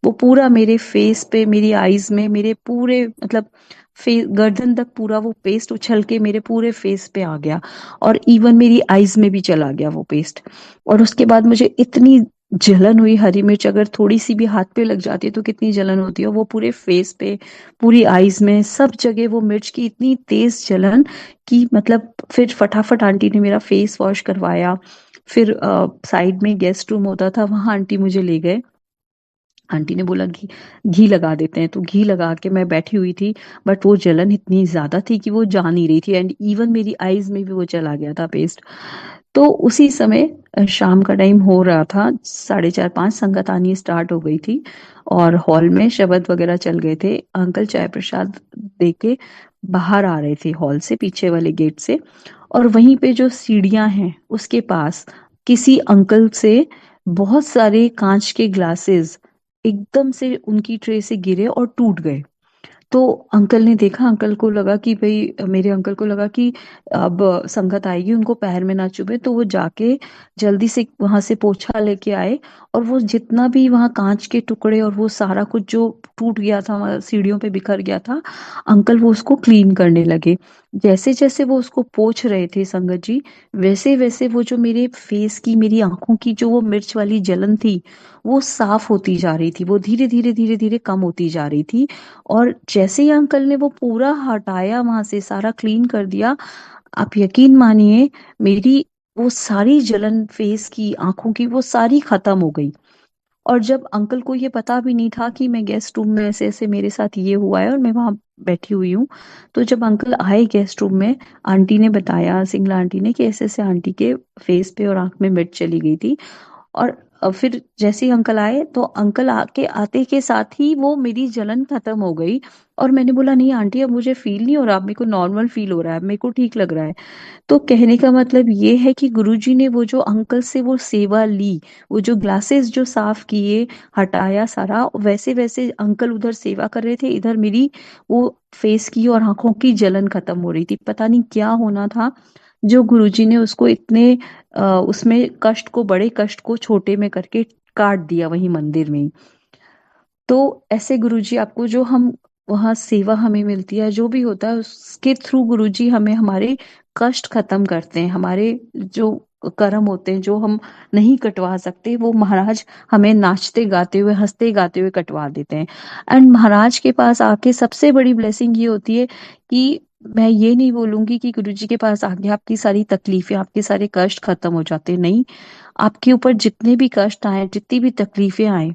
वो पूरा मेरे फेस पे, मेरी आईज में, मेरे पूरे मतलब गर्दन तक पूरा वो पेस्ट उछल के मेरे पूरे फेस पे आ गया और इवन मेरी आईज में भी चला गया वो पेस्ट। और उसके बाद मुझे इतनी जलन हुई, हरी मिर्च अगर थोड़ी सी भी हाथ पे लग जाती है तो कितनी जलन होती है, वो पूरे फेस पे, पूरी आईज में, सब जगह वो मिर्च की इतनी तेज जलन कि मतलब फिर फटाफट आंटी ने मेरा फेस वॉश करवाया। फिर साइड में गेस्ट रूम होता था वहां आंटी मुझे ले गए। आंटी ने बोला घी घी लगा देते हैं, तो घी लगा के मैं बैठी हुई थी। बट वो जलन इतनी ज्यादा थी कि वो जा नहीं रही थी एंड इवन मेरी आईज में भी वो चला गया था पेस्ट। तो उसी समय शाम का टाइम हो रहा था, 4:30-5 संगत आनी स्टार्ट हो गई थी और हॉल में शबद वगैरह चल गए थे। अंकल चाय प्रसाद दे के बाहर आ रहे थे हॉल से पीछे वाले गेट से, और वहीं पे जो सीढ़ियां हैं उसके पास किसी अंकल से बहुत सारे कांच के ग्लासेस एकदम से उनकी ट्रे से गिरे और टूट गए। तो अंकल ने देखा, अंकल को लगा कि भाई, मेरे अंकल को लगा कि अब संगत आएगी उनको पैर में ना चुभे, तो वो जाके जल्दी से वहां से पोछा लेके आए और वो जितना भी वहां कांच के टुकड़े और वो सारा कुछ जो टूट गया था वहाँ सीढ़ियों पे बिखर गया था, अंकल वो उसको क्लीन करने लगे। जैसे जैसे वो उसको पोंछ रहे थे संगत जी, वैसे वैसे वो जो मेरे फेस की, मेरी आंखों की जो वो मिर्च वाली जलन थी वो साफ होती जा रही थी, वो धीरे धीरे धीरे धीरे कम होती जा रही थी। और जैसे ही अंकल ने वो पूरा हटाया वहां से, सारा क्लीन कर दिया, आप यकीन मानिए मेरी वो सारी जलन फेस की, आंखों की, वो सारी खत्म हो गई। और जब अंकल को ये पता भी नहीं था कि मैं गेस्ट रूम में ऐसे ऐसे मेरे साथ ये हुआ है और मैं वहां बैठी हुई हूँ, तो जब अंकल आए गेस्ट रूम में, आंटी ने बताया, सिंगला आंटी ने, कि ऐसे ऐसे आंटी के फेस पे और आंख में मिर्च चली गई थी। और फिर जैसे ही अंकल आए तो अंकल आके आते के साथ ही वो मेरी जलन खत्म हो गई। और मैंने बोला नहीं आंटी अब मुझे फील नहीं हो रहा, अब मेरे को नॉर्मल फील हो रहा है, मेरे को ठीक लग रहा है। तो कहने का मतलब ये है कि गुरुजी ने वो जो अंकल से वो सेवा ली, वो जो ग्लासेस जो साफ किए, हटाया सारा, वैसे वैसे अंकल उधर सेवा कर रहे थे, इधर मेरी वो फेस की और आंखों की जलन खत्म हो रही थी। पता नहीं क्या होना था जो गुरुजी ने उसको इतने उसमें कष्ट को, बड़े कष्ट को छोटे में करके काट दिया वहीं मंदिर में ही। तो ऐसे गुरुजी आपको जो हम वहाँ सेवा हमें मिलती है, जो भी होता है उसके थ्रू गुरुजी हमें हमारे कष्ट खत्म करते हैं, हमारे जो कर्म होते हैं जो हम नहीं कटवा सकते, वो महाराज हमें नाचते गाते हुए, हंसते गाते हुए कटवा देते हैं। एंड महाराज के पास आके सबसे बड़ी ब्लेसिंग ये होती है कि मैं ये नहीं बोलूंगी कि गुरुजी के पास आके आपकी सारी तकलीफें, आपके सारे कष्ट खत्म हो जाते हैं, नहीं। आपके ऊपर जितने भी कष्ट आए, जितनी भी तकलीफें आए,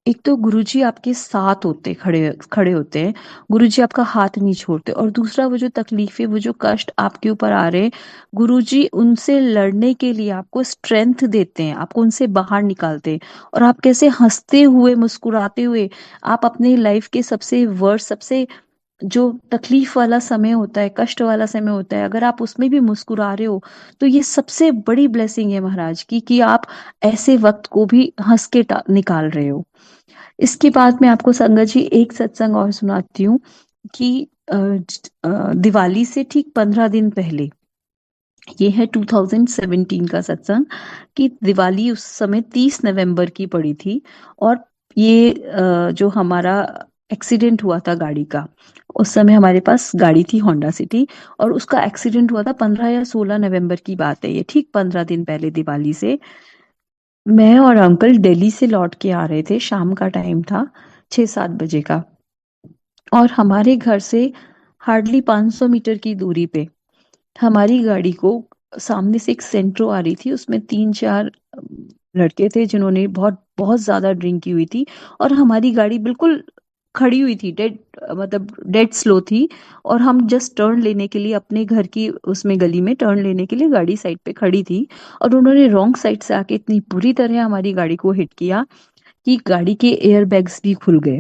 एक तो गुरुजी आपके साथ होते खड़े खड़े होते हैं, गुरुजी आपका हाथ नहीं छोड़ते, और दूसरा वो जो तकलीफें, वो जो कष्ट आपके ऊपर आ रहे हैं, गुरुजी उनसे लड़ने के लिए आपको स्ट्रेंथ देते हैं, आपको उनसे बाहर निकालते हैं। और आप कैसे हंसते हुए, मुस्कुराते हुए, आप अपने लाइफ के सबसे वर्स्ट, सबसे जो तकलीफ वाला समय होता है, कष्ट वाला समय होता है, अगर आप उसमें भी मुस्कुरा रहे हो, तो ये सबसे बड़ी ब्लेसिंग है महाराज की, कि आप ऐसे वक्त को भी हंस के निकाल रहे हो। इसके बाद मैं आपको संगत जी एक सत्संग और सुनाती हूँ कि दिवाली से ठीक 15 दिन पहले, ये है 2017 का सत्संग, कि दिवाली उस समय 30 नवंबर की पड़ी थी। और ये जो हमारा एक्सीडेंट हुआ था गाड़ी का, उस समय हमारे पास गाड़ी थी होंडा सिटी, और उसका एक्सीडेंट हुआ था 15 या 16 नवंबर की बात है, ये ठीक 15 दिन पहले दिवाली से। मैं और अंकल दिल्ली से लौट के आ रहे थे, शाम का टाइम था, 6-7 बजे का। और हमारे घर से हार्डली 500 मीटर की दूरी पे हमारी गाड़ी को सामने से एक सेंट्रो आ रही थी, उसमें 3-4 लड़के थे जिन्होंने बहुत बहुत ज्यादा ड्रिंक की हुई थी, और हमारी गाड़ी बिल्कुल खड़ी हुई थी, डेड, मतलब डेड स्लो थी। और हम जस्ट टर्न लेने के लिए अपने घर की उसमें गली में टर्न लेने के लिए गाड़ी साइड पे खड़ी थी, और उन्होंने रॉन्ग साइड से आके इतनी बुरी तरह हमारी गाड़ी को हिट किया कि गाड़ी के एयर बैग्स भी खुल गए।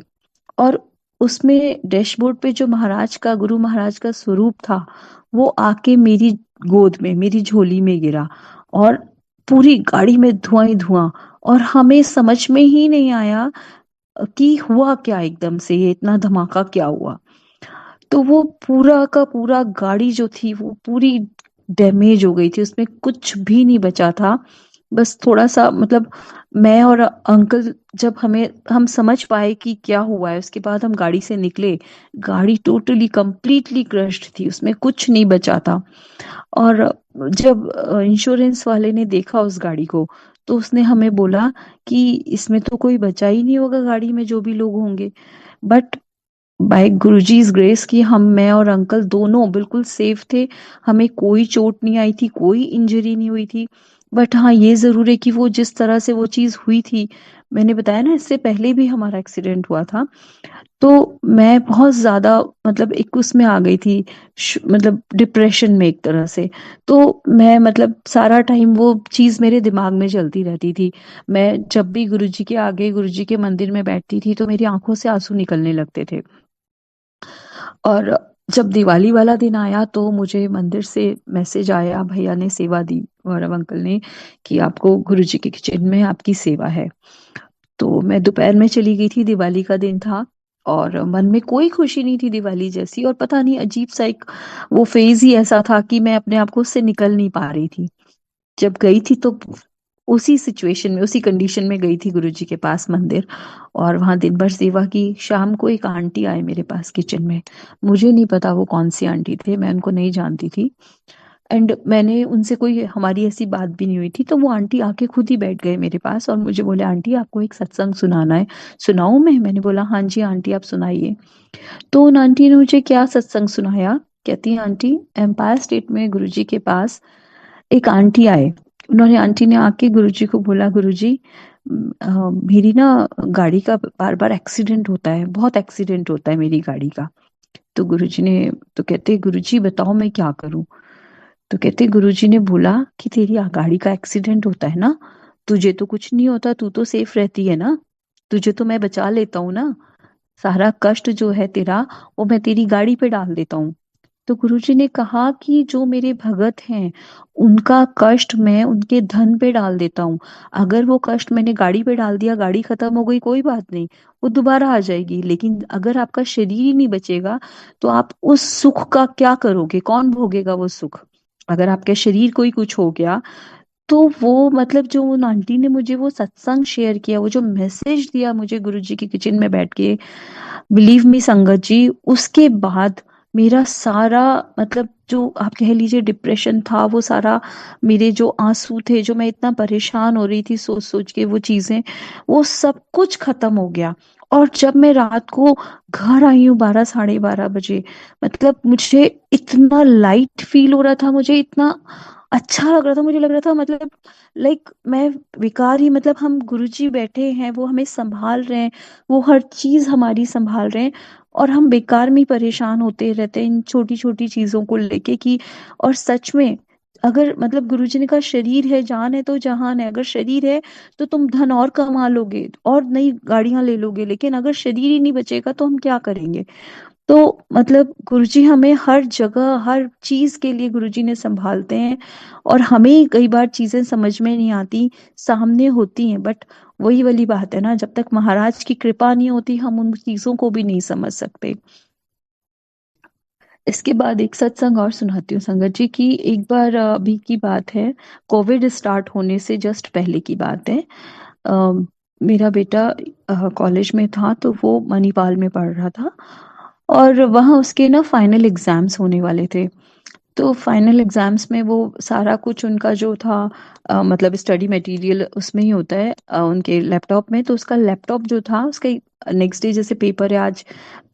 और उसमें डैशबोर्ड पे जो महाराज का, गुरु महाराज का स्वरूप था, वो आके मेरी गोद में, मेरी झोली में गिरा, और पूरी गाड़ी में धुआं ही धुआं। और हमें समझ में ही नहीं आया कि हुआ क्या, एकदम से ये इतना धमाका क्या हुआ। तो वो पूरा का पूरा गाड़ी जो थी वो पूरी डैमेज हो गई थी, उसमें कुछ भी नहीं बचा था। बस थोड़ा सा, मतलब मैं और अंकल जब हम समझ पाए कि क्या हुआ है, उसके बाद हम गाड़ी से निकले, गाड़ी टोटली कंप्लीटली क्रश्ड थी, उसमें कुछ नहीं बचा था। और जब इंश्योरेंस वाले ने देखा उस गाड़ी को, तो उसने हमें बोला कि इसमें तो कोई बचा ही नहीं होगा गाड़ी में, जो भी लोग होंगे। बट बाय गुरुजी's ग्रेस कि हम, मैं और अंकल दोनों बिल्कुल सेफ थे, हमें कोई चोट नहीं आई थी, कोई इंजरी नहीं हुई थी। बट हाँ, ये जरूर है कि वो जिस तरह से वो चीज हुई थी, मैंने बताया ना, इससे पहले भी हमारा एक्सीडेंट हुआ था। तो मैं बहुत ज्यादा, मतलब एक उसमें आ गई थी, मतलब डिप्रेशन में एक तरह से। तो मैं, मतलब सारा टाइम वो चीज मेरे दिमाग में चलती रहती थी। मैं जब भी गुरुजी के आगे, गुरुजी के मंदिर में बैठती थी, तो मेरी आंखों से आंसू निकलने लगते थे। और जब दिवाली वाला दिन आया, तो मुझे मंदिर से मैसेज आया, भैया ने सेवा दी, गौरव अंकल ने, कि आपको गुरुजी के किचन में आपकी सेवा है। तो मैं दोपहर में चली गई थी, दिवाली का दिन था, और मन में कोई खुशी नहीं थी दिवाली जैसी, और पता नहीं अजीब सा एक वो फेज ही ऐसा था कि मैं अपने आप को उससे निकल नहीं पा रही थी। जब गई थी तो उसी सिचुएशन में, उसी कंडीशन में गई थी गुरुजी के पास मंदिर, और वहां दिन भर सेवा की। शाम को एक आंटी आए मेरे पास किचन में, मुझे नहीं पता वो कौन सी आंटी थे, मैं उनको नहीं जानती थी। एंड मैंने उनसे, कोई हमारी ऐसी बात भी नहीं हुई थी, तो वो आंटी आके खुद ही बैठ गए मेरे पास, और मुझे बोले, आंटी आपको एक सत्संग सुनाना है, सुनाऊं मैं? मैंने बोला, हाँ जी आंटी, आप सुनाइए। तो उन आंटी ने मुझे क्या सत्संग सुनाया, कहती है, आंटी, एम्पायर स्टेट में गुरुजी के पास एक आंटी आए, उन्होंने, आंटी ने आके गुरुजी को बोला, गुरुजी, मेरी ना गाड़ी का बार बार एक्सीडेंट होता है, बहुत एक्सीडेंट होता है मेरी गाड़ी का। तो गुरुजी ने, तो कहते, गुरुजी बताओ मैं क्या करूं? तो कहते, गुरुजी ने बोला कि तेरी गाड़ी का एक्सीडेंट होता है ना, तुझे तो कुछ नहीं होता, तू तो सेफ रहती है ना, तुझे तो मैं बचा लेता हूँ ना, सारा कष्ट जो है तेरा, वो मैं तेरी गाड़ी पे डाल देता हूँ। तो गुरुजी ने कहा कि जो मेरे भगत हैं, उनका कष्ट मैं उनके धन पे डाल देता हूँ। अगर वो कष्ट मैंने गाड़ी पे डाल दिया, गाड़ी खत्म हो गई, कोई बात नहीं, वो दोबारा आ जाएगी, लेकिन अगर आपका शरीर ही नहीं बचेगा, तो आप उस सुख का क्या करोगे? कौन भोगेगा वो सुख? अगर आपके शरीर को ही कुछ हो गया, तो वो, मतलब जो उन आंटी ने मुझे वो सत्संग शेयर किया, वो जो मैसेज दिया मुझे गुरुजी के किचन में बैठ के, बिलीव मी संगत जी, उसके बाद मेरा सारा, मतलब जो आप कह लीजिए डिप्रेशन था, वो सारा, मेरे जो आंसू थे, जो मैं इतना परेशान हो रही थी सोच सोच के वो चीजें, वो सब कुछ खत्म हो गया। और जब मैं रात को घर आई हूँ 12-12:30 बजे, मतलब मुझे इतना लाइट फील हो रहा था, मुझे इतना अच्छा लग रहा था, मुझे लग रहा था मतलब लाइक मैं बेकार ही, मतलब हम गुरुजी बैठे हैं, वो हमें संभाल रहे हैं, वो हर चीज हमारी संभाल रहे हैं, और हम बेकार में ही परेशान होते रहते हैं इन छोटी छोटी चीजों को लेके कि। और सच में, अगर मतलब गुरुजी ने कहा शरीर है जान है तो जहान है, अगर शरीर है तो तुम धन और कमा लोगे और नई गाड़ियां ले लोगे, लेकिन अगर शरीर ही नहीं बचेगा तो हम क्या करेंगे। तो मतलब गुरुजी हमें हर जगह हर चीज के लिए गुरुजी ने संभालते हैं, और हमें ही कई बार चीजें समझ में नहीं आती, सामने होती हैं, बट वही वाली बात है ना, जब तक महाराज की कृपा नहीं होती हम उन चीजों को भी नहीं समझ सकते। इसके बाद एक सत्संग और सुनाती हूँ संगत जी की। एक बार अभी की बात है, कोविड स्टार्ट होने से जस्ट पहले की बात है। अ, मेरा बेटा कॉलेज में था, तो वो मणिपाल में पढ़ रहा था, और वहाँ उसके ना फाइनल एग्जाम्स होने वाले थे। तो फाइनल एग्जाम्स में वो सारा कुछ उनका जो था, मतलब स्टडी मटेरियल उसमें ही होता है, उनके लैपटॉप में। तो उसका लैपटॉप जो था, उसके नेक्स्ट डे जैसे पेपर है आज,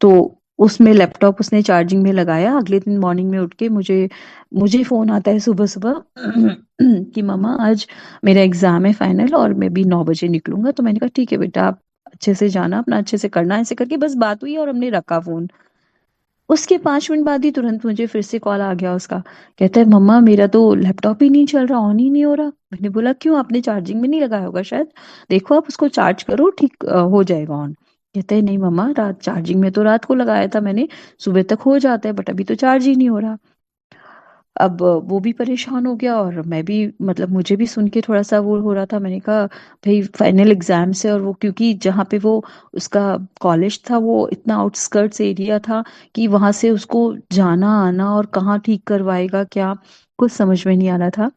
तो उसमें लैपटॉप उसने चार्जिंग में लगाया। अगले दिन मॉर्निंग में उठ के मुझे मुझे फोन आता है सुबह सुबह कि मम्मा आज मेरा एग्जाम है फाइनल और मैं भी 9 बजे निकलूंगा। तो मैंने कहा ठीक है बेटा, आप अच्छे से जाना, अपना अच्छे से करना, ऐसे करके बस बात हुई और हमने रखा फोन। उसके 5 मिनट बाद ही तुरंत मुझे फिर से कॉल आ गया उसका। कहता है मम्मा मेरा तो लैपटॉप ही नहीं चल रहा, ऑन ही नहीं हो रहा। मैंने बोला क्यों, आपने चार्जिंग में नहीं लगाया होगा शायद, देखो आप उसको चार्ज करो, ठीक हो जाएगा ऑन। कहता है नहीं मम्मा, रात चार्जिंग में तो रात को लगाया था मैंने, सुबह तक हो जाता है, बट अभी तो चार्ज ही नहीं हो रहा। अब वो भी परेशान हो गया और मैं भी, मतलब मुझे भी सुन के थोड़ा सा वो हो रहा था। मैंने कहा भाई फाइनल एग्जाम्स है, और वो क्योंकि जहाँ पे वो उसका कॉलेज था वो इतना आउटस्कर्ट्स एरिया था कि वहां से उसको जाना आना और कहाँ ठीक करवाएगा क्या, कुछ समझ में नहीं आ रहा था।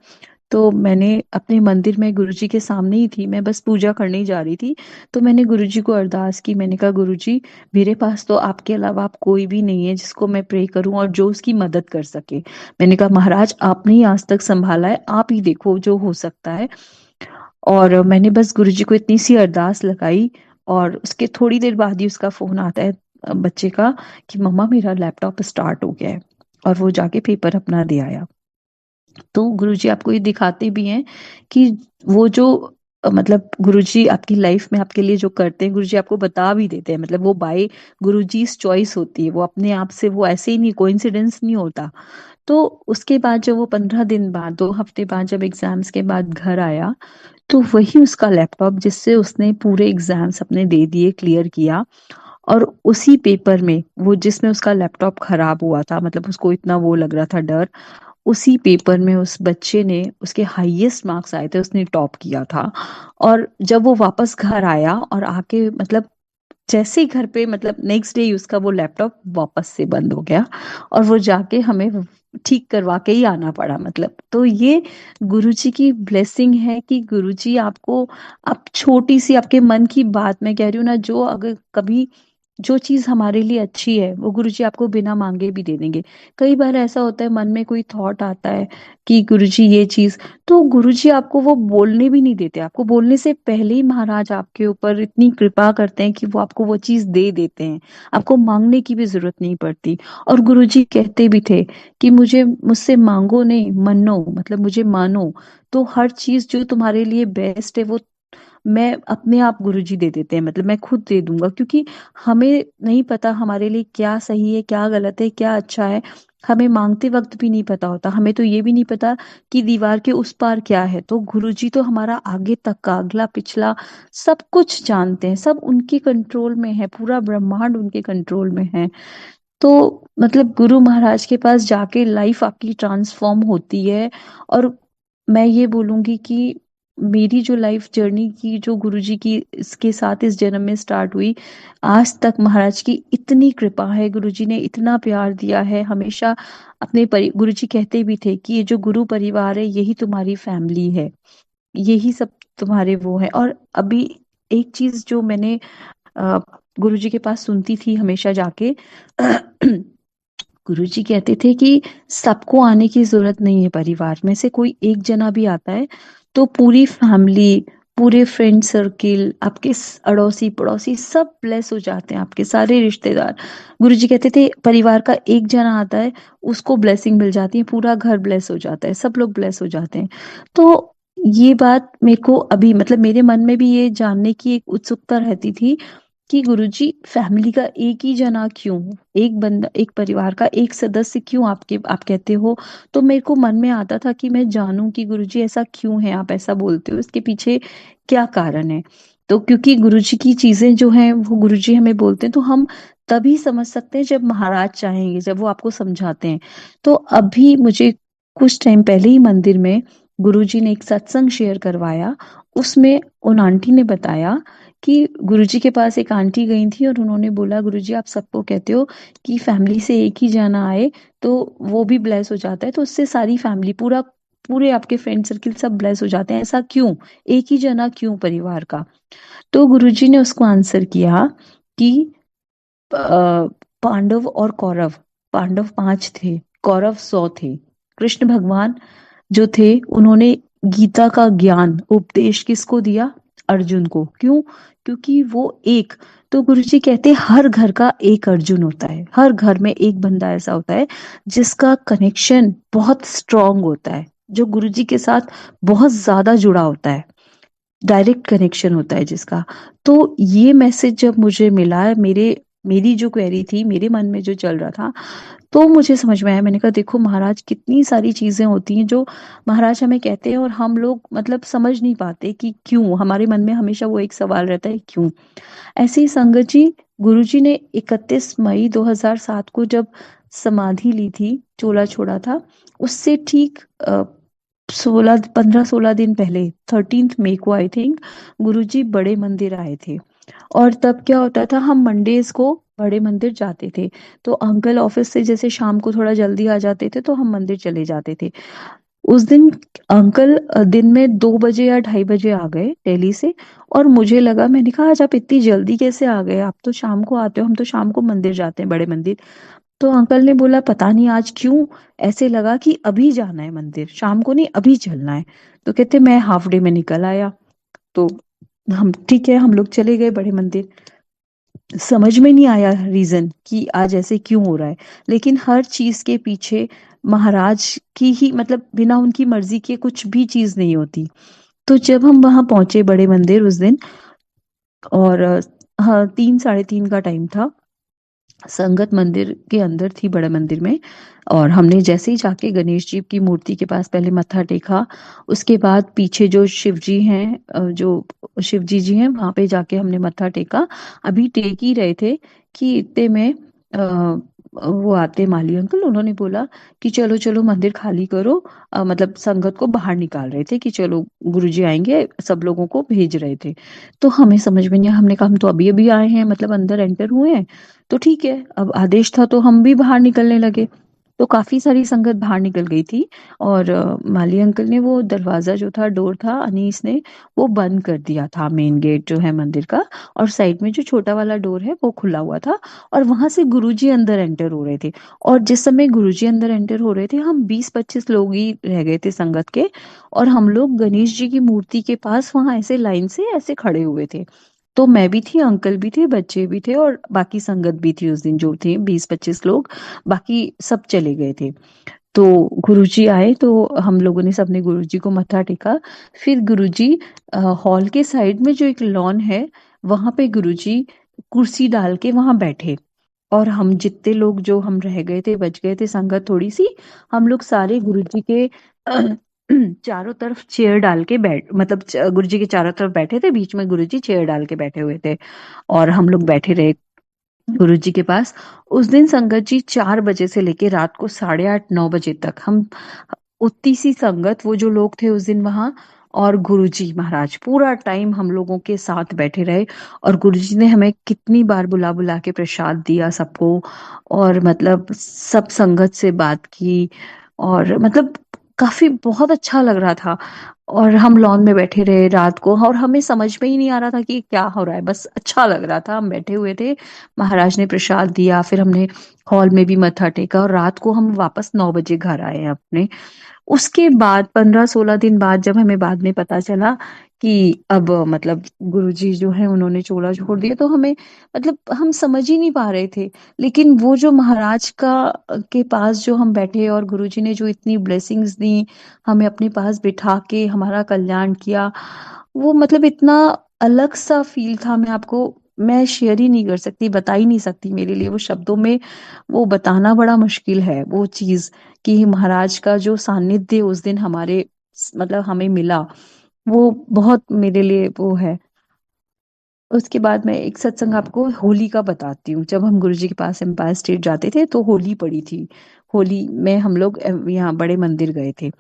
तो मैंने अपने मंदिर में गुरुजी के सामने ही थी, मैं बस पूजा करने ही जा रही थी। तो मैंने गुरुजी को अरदास की, मैंने कहा गुरुजी मेरे पास तो आपके अलावा आप कोई भी नहीं है जिसको मैं प्रे करूं और जो उसकी मदद कर सके। मैंने कहा महाराज आपने ही आज तक संभाला है, आप ही देखो जो हो सकता है। और मैंने बस गुरुजी को इतनी सी अरदास लगाई, और उसके थोड़ी देर बाद ही उसका फोन आता है बच्चे का कि मम्मा मेरा लैपटॉप स्टार्ट हो गया है, और वो जाके पेपर अपना दे आया। तो गुरुजी आपको ये दिखाते भी हैं कि वो जो मतलब गुरुजी आपकी लाइफ में आपके लिए जो करते हैं, गुरुजी आपको बता भी देते हैं, मतलब वो बाय गुरुजी चॉइस होती है, वो अपने आप से, वो ऐसे ही नहीं, कोइंसिडेंस नहीं होता। तो उसके बाद जब वो 15 दिन बाद, 2 हफ्ते बाद जब एग्जाम्स के बाद घर आया, तो वही उसका लैपटॉप जिससे उसने पूरे एग्जाम्स अपने दे दिए, क्लियर किया। और उसी पेपर में वो जिसमें उसका लैपटॉप खराब हुआ था, मतलब उसको इतना वो लग रहा था डर, उसी पेपर में उस बच्चे ने, उसके हाईएस्ट मार्क्स आए थे, उसने टॉप किया था। और जब वो वापस घर आया और आके मतलब जैसे ही घर पे, मतलब नेक्स्ट डे ही उसका वो लैपटॉप वापस से बंद हो गया, और वो जाके हमें ठीक करवा के ही आना पड़ा। मतलब तो ये गुरुजी की ब्लेसिंग है कि गुरुजी आपको, आप छोटी सी आपके मन की बात मैं कह रही हूँ ना, जो अगर कभी जो चीज हमारे लिए अच्छी है वो गुरुजी आपको बिना मांगे भी दे देंगे। कई बार ऐसा होता है मन में कोई थॉट आता है कि गुरुजी ये चीज, तो गुरुजी आपको वो बोलने भी नहीं देते, आपको बोलने से पहले ही महाराज आपके ऊपर इतनी कृपा करते हैं कि वो आपको वो चीज दे देते हैं, आपको मांगने की भी जरूरत नहीं पड़ती। और गुरुजी कहते भी थे कि मुझे मुझसे मांगो नहीं मनो, मतलब मुझे मानो, तो हर चीज जो तुम्हारे लिए बेस्ट है वो मैं अपने आप गुरुजी दे देते हैं, मतलब मैं खुद दे दूंगा, क्योंकि हमें नहीं पता हमारे लिए क्या सही है क्या गलत है क्या अच्छा है। हमें मांगते वक्त भी नहीं पता होता, हमें तो ये भी नहीं पता कि दीवार के उस पार क्या है। तो गुरुजी तो हमारा आगे तक का अगला पिछला सब कुछ जानते हैं, सब उनके कंट्रोल में है, पूरा ब्रह्मांड उनके कंट्रोल में है। तो मतलब गुरु महाराज के पास जाके लाइफ आपकी ट्रांसफॉर्म होती है। और मैं ये बोलूंगी कि मेरी जो लाइफ जर्नी की, जो गुरुजी की इसके साथ इस जन्म में स्टार्ट हुई, आज तक महाराज की इतनी कृपा है, गुरुजी ने इतना प्यार दिया है हमेशा। अपने गुरुजी कहते भी थे कि ये जो गुरु परिवार है यही तुम्हारी फैमिली है, यही सब तुम्हारे वो है। और अभी एक चीज जो मैंने गुरुजी के पास सुनती थी हमेशा जाके गुरुजी कहते थे कि सबको आने की जरूरत नहीं है, परिवार में से कोई एक जना भी आता है तो पूरी फैमिली पूरे फ्रेंड सर्किल, आपके अड़ोसी पड़ोसी सब ब्लेस हो जाते हैं, आपके सारे रिश्तेदार। गुरुजी कहते थे परिवार का एक जना आता है, उसको ब्लेसिंग मिल जाती है, पूरा घर ब्लेस हो जाता है, सब लोग ब्लेस हो जाते हैं। तो ये बात मेरे को अभी मतलब मेरे मन में भी ये जानने की एक उत्सुकता रहती थी कि गुरुजी फैमिली का एक ही जना क्यों, एक बंदा, एक परिवार का एक सदस्य क्यों आप कहते हो। तो मेरे को मन में आता था कि मैं जानूं कि गुरुजी ऐसा क्यों है, आप ऐसा बोलते हो, इसके पीछे क्या कारण है। तो क्योंकि गुरुजी की चीजें जो हैं वो गुरुजी हमें बोलते हैं तो हम तभी समझ सकते हैं जब महाराज चाहेंगे, जब वो आपको समझाते हैं। तो अभी मुझे कुछ टाइम पहले ही मंदिर में गुरुजी ने एक सत्संग शेयर करवाया। उसमें उन आंटी ने बताया कि गुरुजी के पास एक आंटी गई थी और उन्होंने बोला गुरुजी आप सबको कहते हो कि फैमिली से एक ही जना आए तो वो भी ब्लेस हो जाता है, तो उससे सारी फैमिली पूरा पूरे आपके फ्रेंड सर्किल सब ब्लेस हो जाते हैं, ऐसा क्यों, एक ही जना क्यों परिवार का। तो गुरुजी ने उसको आंसर किया कि पांडव और कौरव, पांडव 5 थे, कौरव 100 थे। कृष्ण भगवान जो थे उन्होंने गीता का ज्ञान उपदेश किसको दिया, अर्जुन को। क्यों, क्योंकि वो एक, तो गुरुजी कहते हैं हर घर का एक अर्जुन होता है, हर घर में एक बंदा ऐसा होता है जिसका कनेक्शन बहुत स्ट्रांग होता है, जो गुरुजी के साथ बहुत ज्यादा जुड़ा होता है, डायरेक्ट कनेक्शन होता है जिसका। तो ये मैसेज जब मुझे मिला, मेरी जो क्वेरी थी, मेरे मन में जो चल रहा था, तो मुझे समझ में आया। मैंने कहा देखो महाराज, कितनी सारी चीजें होती हैं जो महाराज हमें कहते हैं और हम लोग मतलब समझ नहीं पाते कि क्यों, हमारे मन में हमेशा वो एक सवाल रहता है क्यों। ऐसे ही संगत जी, गुरु जी ने 31 मई 2007 को जब समाधि ली थी, चोला छोड़ा था, उससे ठीक 16 दिन पहले 13 मई को आई थिंक गुरुजी बड़े मंदिर आए थे। और तब क्या होता था, हम मंडेज को बड़े मंदिर जाते थे। तो अंकल ऑफिस से जैसे शाम को थोड़ा जल्दी आ जाते थे तो हम मंदिर चले जाते थे। उस दिन अंकल दिन में 2 बजे या 2:30 बजे आ गए दिल्ली से। और मुझे लगा, मैंने कहा आज आप इतनी जल्दी कैसे आ गए, आप तो शाम को आते हो, हम तो शाम को मंदिर जाते हैं, बड़े मंदिर। तो अंकल ने बोला पता नहीं आज क्यों ऐसे लगा कि अभी जाना है मंदिर, शाम को नहीं अभी चलना है। तो कहते मैं हाफ डे में निकल आया। तो हम ठीक है, हम लोग चले गए बड़े मंदिर। समझ में नहीं आया रीजन कि आज ऐसे क्यों हो रहा है, लेकिन हर चीज के पीछे महाराज की ही मतलब बिना उनकी मर्जी के कुछ भी चीज नहीं होती। तो जब हम वहां पहुंचे बड़े मंदिर उस दिन, और हाँ 3 साढ़े 3 का टाइम था, संगत मंदिर के अंदर थी बड़े मंदिर में। और हमने जैसे ही जाके गणेश जी की मूर्ति के पास पहले मत्था टेका, उसके बाद पीछे जो शिव जी हैं, जो शिव जी हैं वहां पे जाके हमने मत्था टेका। अभी टेक ही रहे थे कि इतने में वो आते माली अंकल, उन्होंने बोला कि चलो चलो मंदिर खाली करो। मतलब संगत को बाहर निकाल रहे थे कि चलो गुरुजी आएंगे, सब लोगों को भेज रहे थे। तो हमें समझ में नहीं आया, हमने कहा हम तो अभी अभी आए हैं, मतलब अंदर एंटर हुए हैं। तो ठीक है, अब आदेश था तो हम भी बाहर निकलने लगे। तो काफी सारी संगत बाहर निकल गई थी। और माली अंकल ने वो दरवाजा जो था, डोर था, अनीस ने वो बंद कर दिया था, मेन गेट जो है मंदिर का। और साइड में जो छोटा वाला डोर है वो खुला हुआ था। और वहां से गुरुजी अंदर एंटर हो रहे थे। और जिस समय गुरुजी अंदर एंटर हो रहे थे, हम 20-25 लोग ही रह गए थे संगत के। और हम लोग गणेश जी की मूर्ति के पास वहां ऐसे लाइन से ऐसे खड़े हुए थे। तो मैं भी थी, अंकल भी थे, बच्चे भी थे, और बाकी संगत भी थी उस दिन जो थे 20-25 लोग। बाकी सब चले गए थे। तो गुरुजी आए तो हम लोगों ने सबने गुरुजी को मत्था टेका। फिर गुरुजी हॉल के साइड में जो एक लॉन है, वहां पे गुरुजी कुर्सी डाल के वहां बैठे। और हम जितने लोग जो हम रह गए थे, बच गए थे संगत थोड़ी सी, हम लोग सारे गुरुजी के चारों तरफ चेयर डाल के बैठ मतलब गुरुजी के चारों तरफ बैठे थे, बीच में गुरुजी चेयर डाल के बैठे हुए थे। और हम लोग बैठे रहे गुरुजी के पास। उस दिन संगत जी 4 बजे से लेके रात को 8:30-9 बजे तक, हम उतनी सी संगत, वो जो लोग थे उस दिन वहां, और गुरुजी महाराज पूरा टाइम हम लोगों के साथ बैठे रहे। और गुरुजी ने हमें कितनी बार बुला बुला के प्रसाद दिया सबको। और मतलब सब संगत से बात की। और मतलब काफी बहुत अच्छा लग रहा था। और हम लॉन में बैठे रहे रात को, और हमें समझ में ही नहीं आ रहा था कि क्या हो रहा है, बस अच्छा लग रहा था, हम बैठे हुए थे। महाराज ने प्रसाद दिया, फिर हमने हॉल में भी मत्था टेका, और रात को हम वापस 9 बजे घर आए हैं अपने। उसके बाद 15-16 दिन बाद जब हमें बाद में पता चला कि अब मतलब गुरुजी जो है उन्होंने चोला छोड़ दिया, तो हमें मतलब हम समझ ही नहीं पा रहे थे। लेकिन वो जो महाराज का के पास जो हम बैठे और गुरुजी ने जो इतनी ब्लेसिंग्स दी, हमें अपने पास बिठा के हमारा कल्याण किया, वो मतलब इतना अलग सा फील था। मैं शेयर ही नहीं कर सकती, बता ही नहीं सकती। मेरे लिए वो शब्दों में वो बताना बड़ा मुश्किल है वो चीज, कि महाराज का जो सानिध्य उस दिन हमारे मतलब हमें मिला, वो बहुत मेरे लिए वो है। उसके बाद मैं एक सत्संग आपको होली का बताती हूँ। जब हम गुरुजी के पास एम्पायर स्टेट जाते थे तो होली पड़ी थी। होली में हम लोग यहाँ बड़े मंदिर गए थे।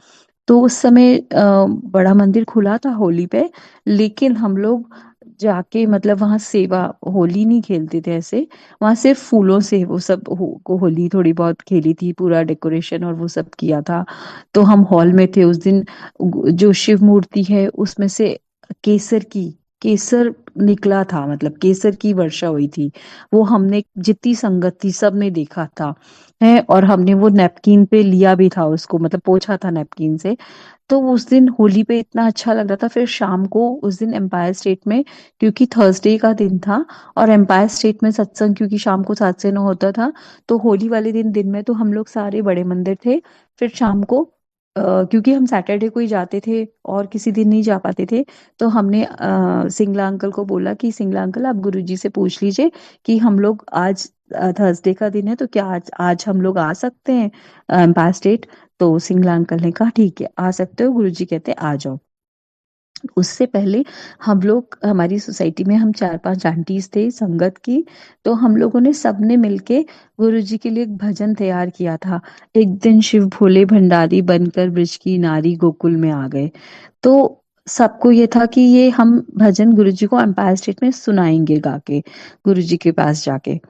तो उस समय बड़ा मंदिर खुला था होली पे, लेकिन हम लोग जाके मतलब वहां सेवा, होली नहीं खेलते थे ऐसे, वहां सिर्फ फूलों से वो सब को होली थोड़ी बहुत खेली थी, पूरा डेकोरेशन और वो सब किया था। तो हम हॉल में थे उस दिन। जो शिव मूर्ति है उसमें से केसर की केसर निकला था, मतलब केसर की वर्षा हुई थी। वो हमने जितनी संगत थी सब ने देखा था है, और हमने वो नैपकिन पे लिया भी था उसको, मतलब पोंछा था नैपकिन से। तो उस दिन होली पे इतना अच्छा लग रहा था। फिर शाम को उस दिन एम्पायर स्टेट में, क्योंकि थर्सडे का दिन था और एम्पायर स्टेट में सत्संग क्योंकि शाम को 7 से 9 होता था, तो होली वाले दिन में तो हम लोग सारे बड़े मंदिर थे। फिर शाम को क्योंकि हम सैटरडे को ही जाते थे और किसी दिन नहीं जा पाते थे, तो हमने सिंगला अंकल को बोला कि सिंगला अंकल आप गुरुजी से पूछ लीजिए कि हम लोग आज, थर्सडे का दिन है तो क्या आज हम लोग आ सकते हैं एम्पायर स्टेट। तो सिंगला अंकल ने कहा ठीक है आ सकते हो, गुरुजी कहते आ जाओ। उससे पहले हम लोग, हमारी सोसाइटी में हम 4-5 आंटीज थे संगत की, तो हम लोगों ने सबने मिलके गुरुजी के लिए एक भजन तैयार किया था। एक दिन शिव भोले भंडारी बनकर ब्रज की नारी गोकुल में आ गए। तो सबको ये था कि ये हम भजन गुरुजी को एम्पायर स्टेट में सुनाएंगे गा के, गुरुजी के पास जाके।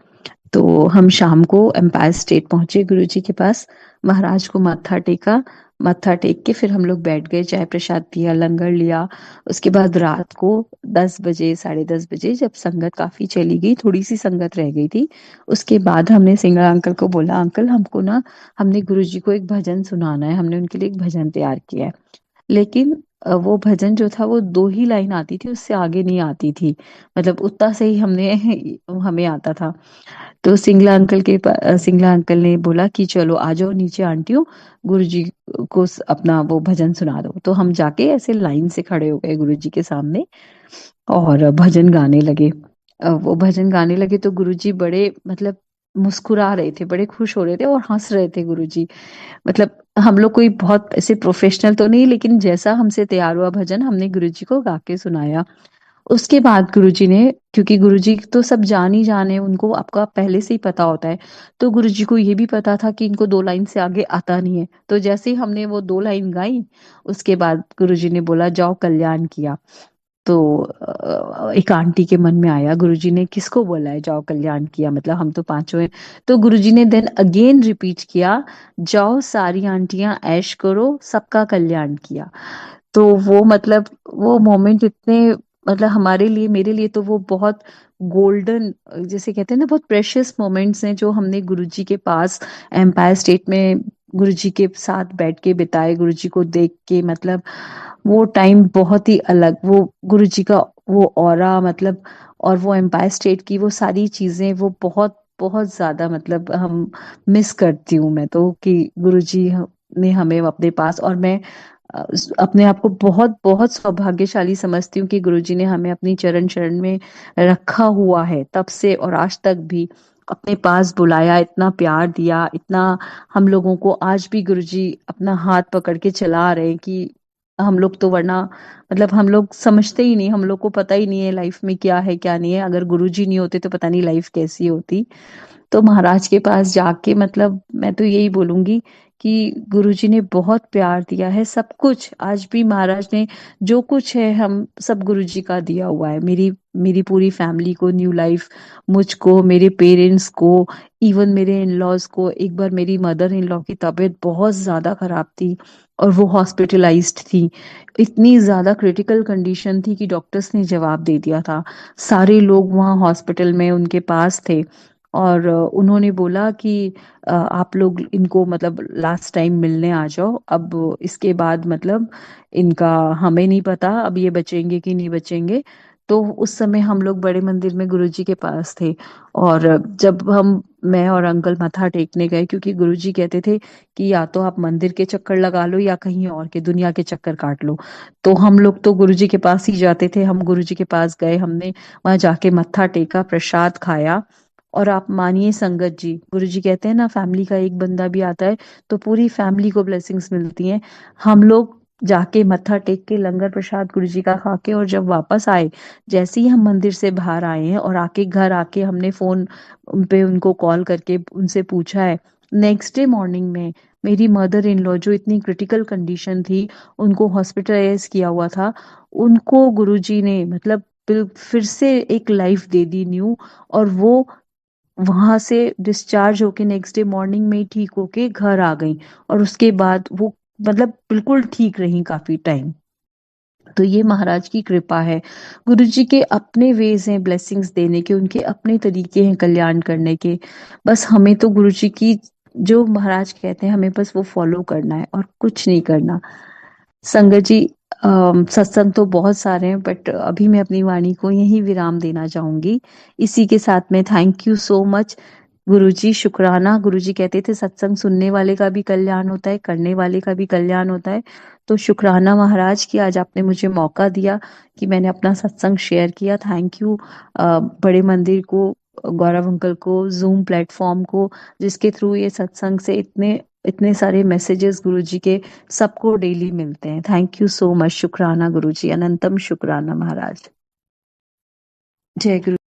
तो हम शाम को एम्पायर स्टेट पहुंचे गुरुजी के पास, महाराज को मत्था टेका। मत्था टेक के फिर हम लोग बैठ गए, चाय प्रसाद पिया, लंगर लिया। उसके बाद रात को 10 बजे, 10:30 बजे, जब संगत काफी चली गई, थोड़ी सी संगत रह गई थी, उसके बाद हमने सिंगला अंकल को बोला, अंकल हमको ना, हमने गुरुजी को एक भजन सुनाना है, हमने उनके लिए एक भजन तैयार किया है। लेकिन वो भजन जो था वो 2 ही लाइन आती थी, उससे आगे नहीं आती थी। मतलब उतना से ही हमने हमें आता था। तो सिंगला अंकल ने बोला कि चलो आ जाओ नीचे आंटियों, गुरुजी को अपना वो भजन सुना दो। तो हम जाके ऐसे लाइन से खड़े हो गए गुरुजी के सामने और भजन गाने लगे। वो भजन गाने लगे तो गुरुजी बड़े मतलब मुस्कुरा रहे थे, बड़े खुश हो रहे थे और हंस रहे थे गुरुजी। मतलब हम लोग कोई बहुत ऐसे प्रोफेशनल तो नहीं, लेकिन जैसा हमसे तैयार हुआ भजन हमने गुरुजी को गा के सुनाया। उसके बाद गुरुजी ने, क्योंकि गुरुजी तो सब जान ही जाने, उनको आपका पहले से ही पता होता है, तो गुरुजी को ये भी पता था कि इनको 2 लाइन से आगे आता नहीं है। तो जैसे ही हमने वो 2 लाइन गाई, उसके बाद गुरुजी ने बोला जाओ कल्याण किया। तो एक आंटी के मन में आया, गुरुजी ने किसको बोला है जाओ कल्याण किया, मतलब हम तो पांचों हैं। तो गुरुजी ने देन अगेन रिपीट किया, जाओ सारी आंटियां ऐश करो, सबका कल्याण किया। तो वो मतलब वो मोमेंट इतने, मतलब हमारे लिए, मेरे लिए तो वो बहुत गोल्डन, जैसे कहते हैं ना, बहुत प्रेशियस मोमेंट्स हैं जो हमने गुरुजी के पास एम्पायर स्टेट में गुरुजी के साथ बैठ के बिताए, गुरुजी को देख के। मतलब वो टाइम बहुत ही अलग, वो गुरुजी का वो ऑरा, मतलब और वो एम्पायर स्टेट की वो सारी चीजें, वो बहुत बहुत ज्यादा, मतलब हम मिस करती हूँ मैं तो, कि गुरुजी ने हमें अपने पास, और मैं अपने आप को बहुत बहुत सौभाग्यशाली समझती हूँ कि गुरुजी ने हमें अपनी चरण शरण में रखा हुआ है तब से और आज तक भी अपने पास बुलाया, इतना प्यार दिया, इतना हम लोगों को आज भी गुरुजी अपना हाथ पकड़ के चला रहे हैं। कि हम लोग तो वरना, मतलब हम लोग समझते ही नहीं, हम लोग को पता ही नहीं है लाइफ में क्या है क्या नहीं है। अगर गुरुजी नहीं होते तो पता नहीं लाइफ कैसी होती। तो महाराज के पास जाके, मतलब मैं तो यही बोलूंगी कि गुरुजी ने बहुत प्यार दिया है, सब कुछ आज भी महाराज ने, जो कुछ है हम सब गुरुजी का दिया हुआ है। मेरी मेरी पूरी फैमिली को न्यू लाइफ, मुझको, मेरे पेरेंट्स को, इवन मेरे इन लॉज को। एक बार मेरी मदर इन लॉ की तबीयत बहुत ज्यादा खराब थी और वो हॉस्पिटलाइज्ड थी, इतनी ज्यादा क्रिटिकल कंडीशन थी कि डॉक्टर्स ने जवाब दे दिया था। सारे लोग वहाँ हॉस्पिटल में उनके पास थे और उन्होंने बोला कि आप लोग इनको मतलब लास्ट टाइम मिलने आ जाओ, अब इसके बाद मतलब इनका हमें नहीं पता अब ये बचेंगे कि नहीं बचेंगे। तो उस समय हम लोग बड़े मंदिर में गुरुजी के पास थे, और जब मैं और अंकल मत्था टेकने गए, क्योंकि गुरुजी कहते थे कि या तो आप मंदिर के चक्कर लगा लो या कहीं और के दुनिया के चक्कर काट लो। तो हम लोग तो गुरुजी के पास ही जाते थे, हम गुरुजी के पास गए, हमने वहां जाके मत्था टेका, प्रसाद खाया। और आप मानिए संगत जी, गुरुजी कहते हैं ना, फैमिली का एक बंदा भी आता है तो पूरी फैमिली को ब्लेसिंग्स मिलती हैं। हम लोग जाके मत्था टेक के लंगर प्रसाद गुरुजी का खा के, और जब वापस आए, जैसे ही हम मंदिर से बाहर आए हैं और आके घर आके हमने फोन पे उनको कॉल करके उनसे पूछा है, नेक्स्ट डे मॉर्निंग में मेरी मदर इन लॉ जो इतनी क्रिटिकल कंडीशन थी, उनको हॉस्पिटलाइज किया हुआ था, उनको गुरुजी ने मतलब फिर से एक लाइफ दे दी न्यू। और वो वहां से डिस्चार्ज होके नेक्स्ट डे मॉर्निंग में ही ठीक होके घर आ गई, और उसके बाद वो मतलब बिल्कुल ठीक रही काफी टाइम। तो ये महाराज की कृपा है। गुरु जी के अपने वेज हैं ब्लेसिंग्स देने के, उनके अपने तरीके हैं कल्याण करने के। बस हमें तो गुरु जी की जो महाराज कहते हैं हमें बस वो फॉलो करना है और कुछ नहीं करना। संगत जी, सत्संग तो बहुत सारे हैं, बट अभी मैं अपनी वाणी को यही विराम देना चाहूंगी। इसी के साथ में थैंक यू सो मच गुरुजी, शुक्राना। गुरुजी कहते थे सत्संग सुनने वाले का भी कल्याण होता है, करने वाले का भी कल्याण होता है। तो शुक्राना महाराज कि आज आपने मुझे मौका दिया कि मैंने अपना सत्संग शेयर किया। थैंक यू बड़े मंदिर को, गौरव अंकल को, जूम प्लेटफॉर्म को, जिसके थ्रू ये सत्संग से इतने इतने सारे मैसेजेस गुरुजी के सबको डेली मिलते हैं। थैंक यू सो मच, शुक्राना गुरुजी, अनंतम शुक्राना महाराज। जय गुरु।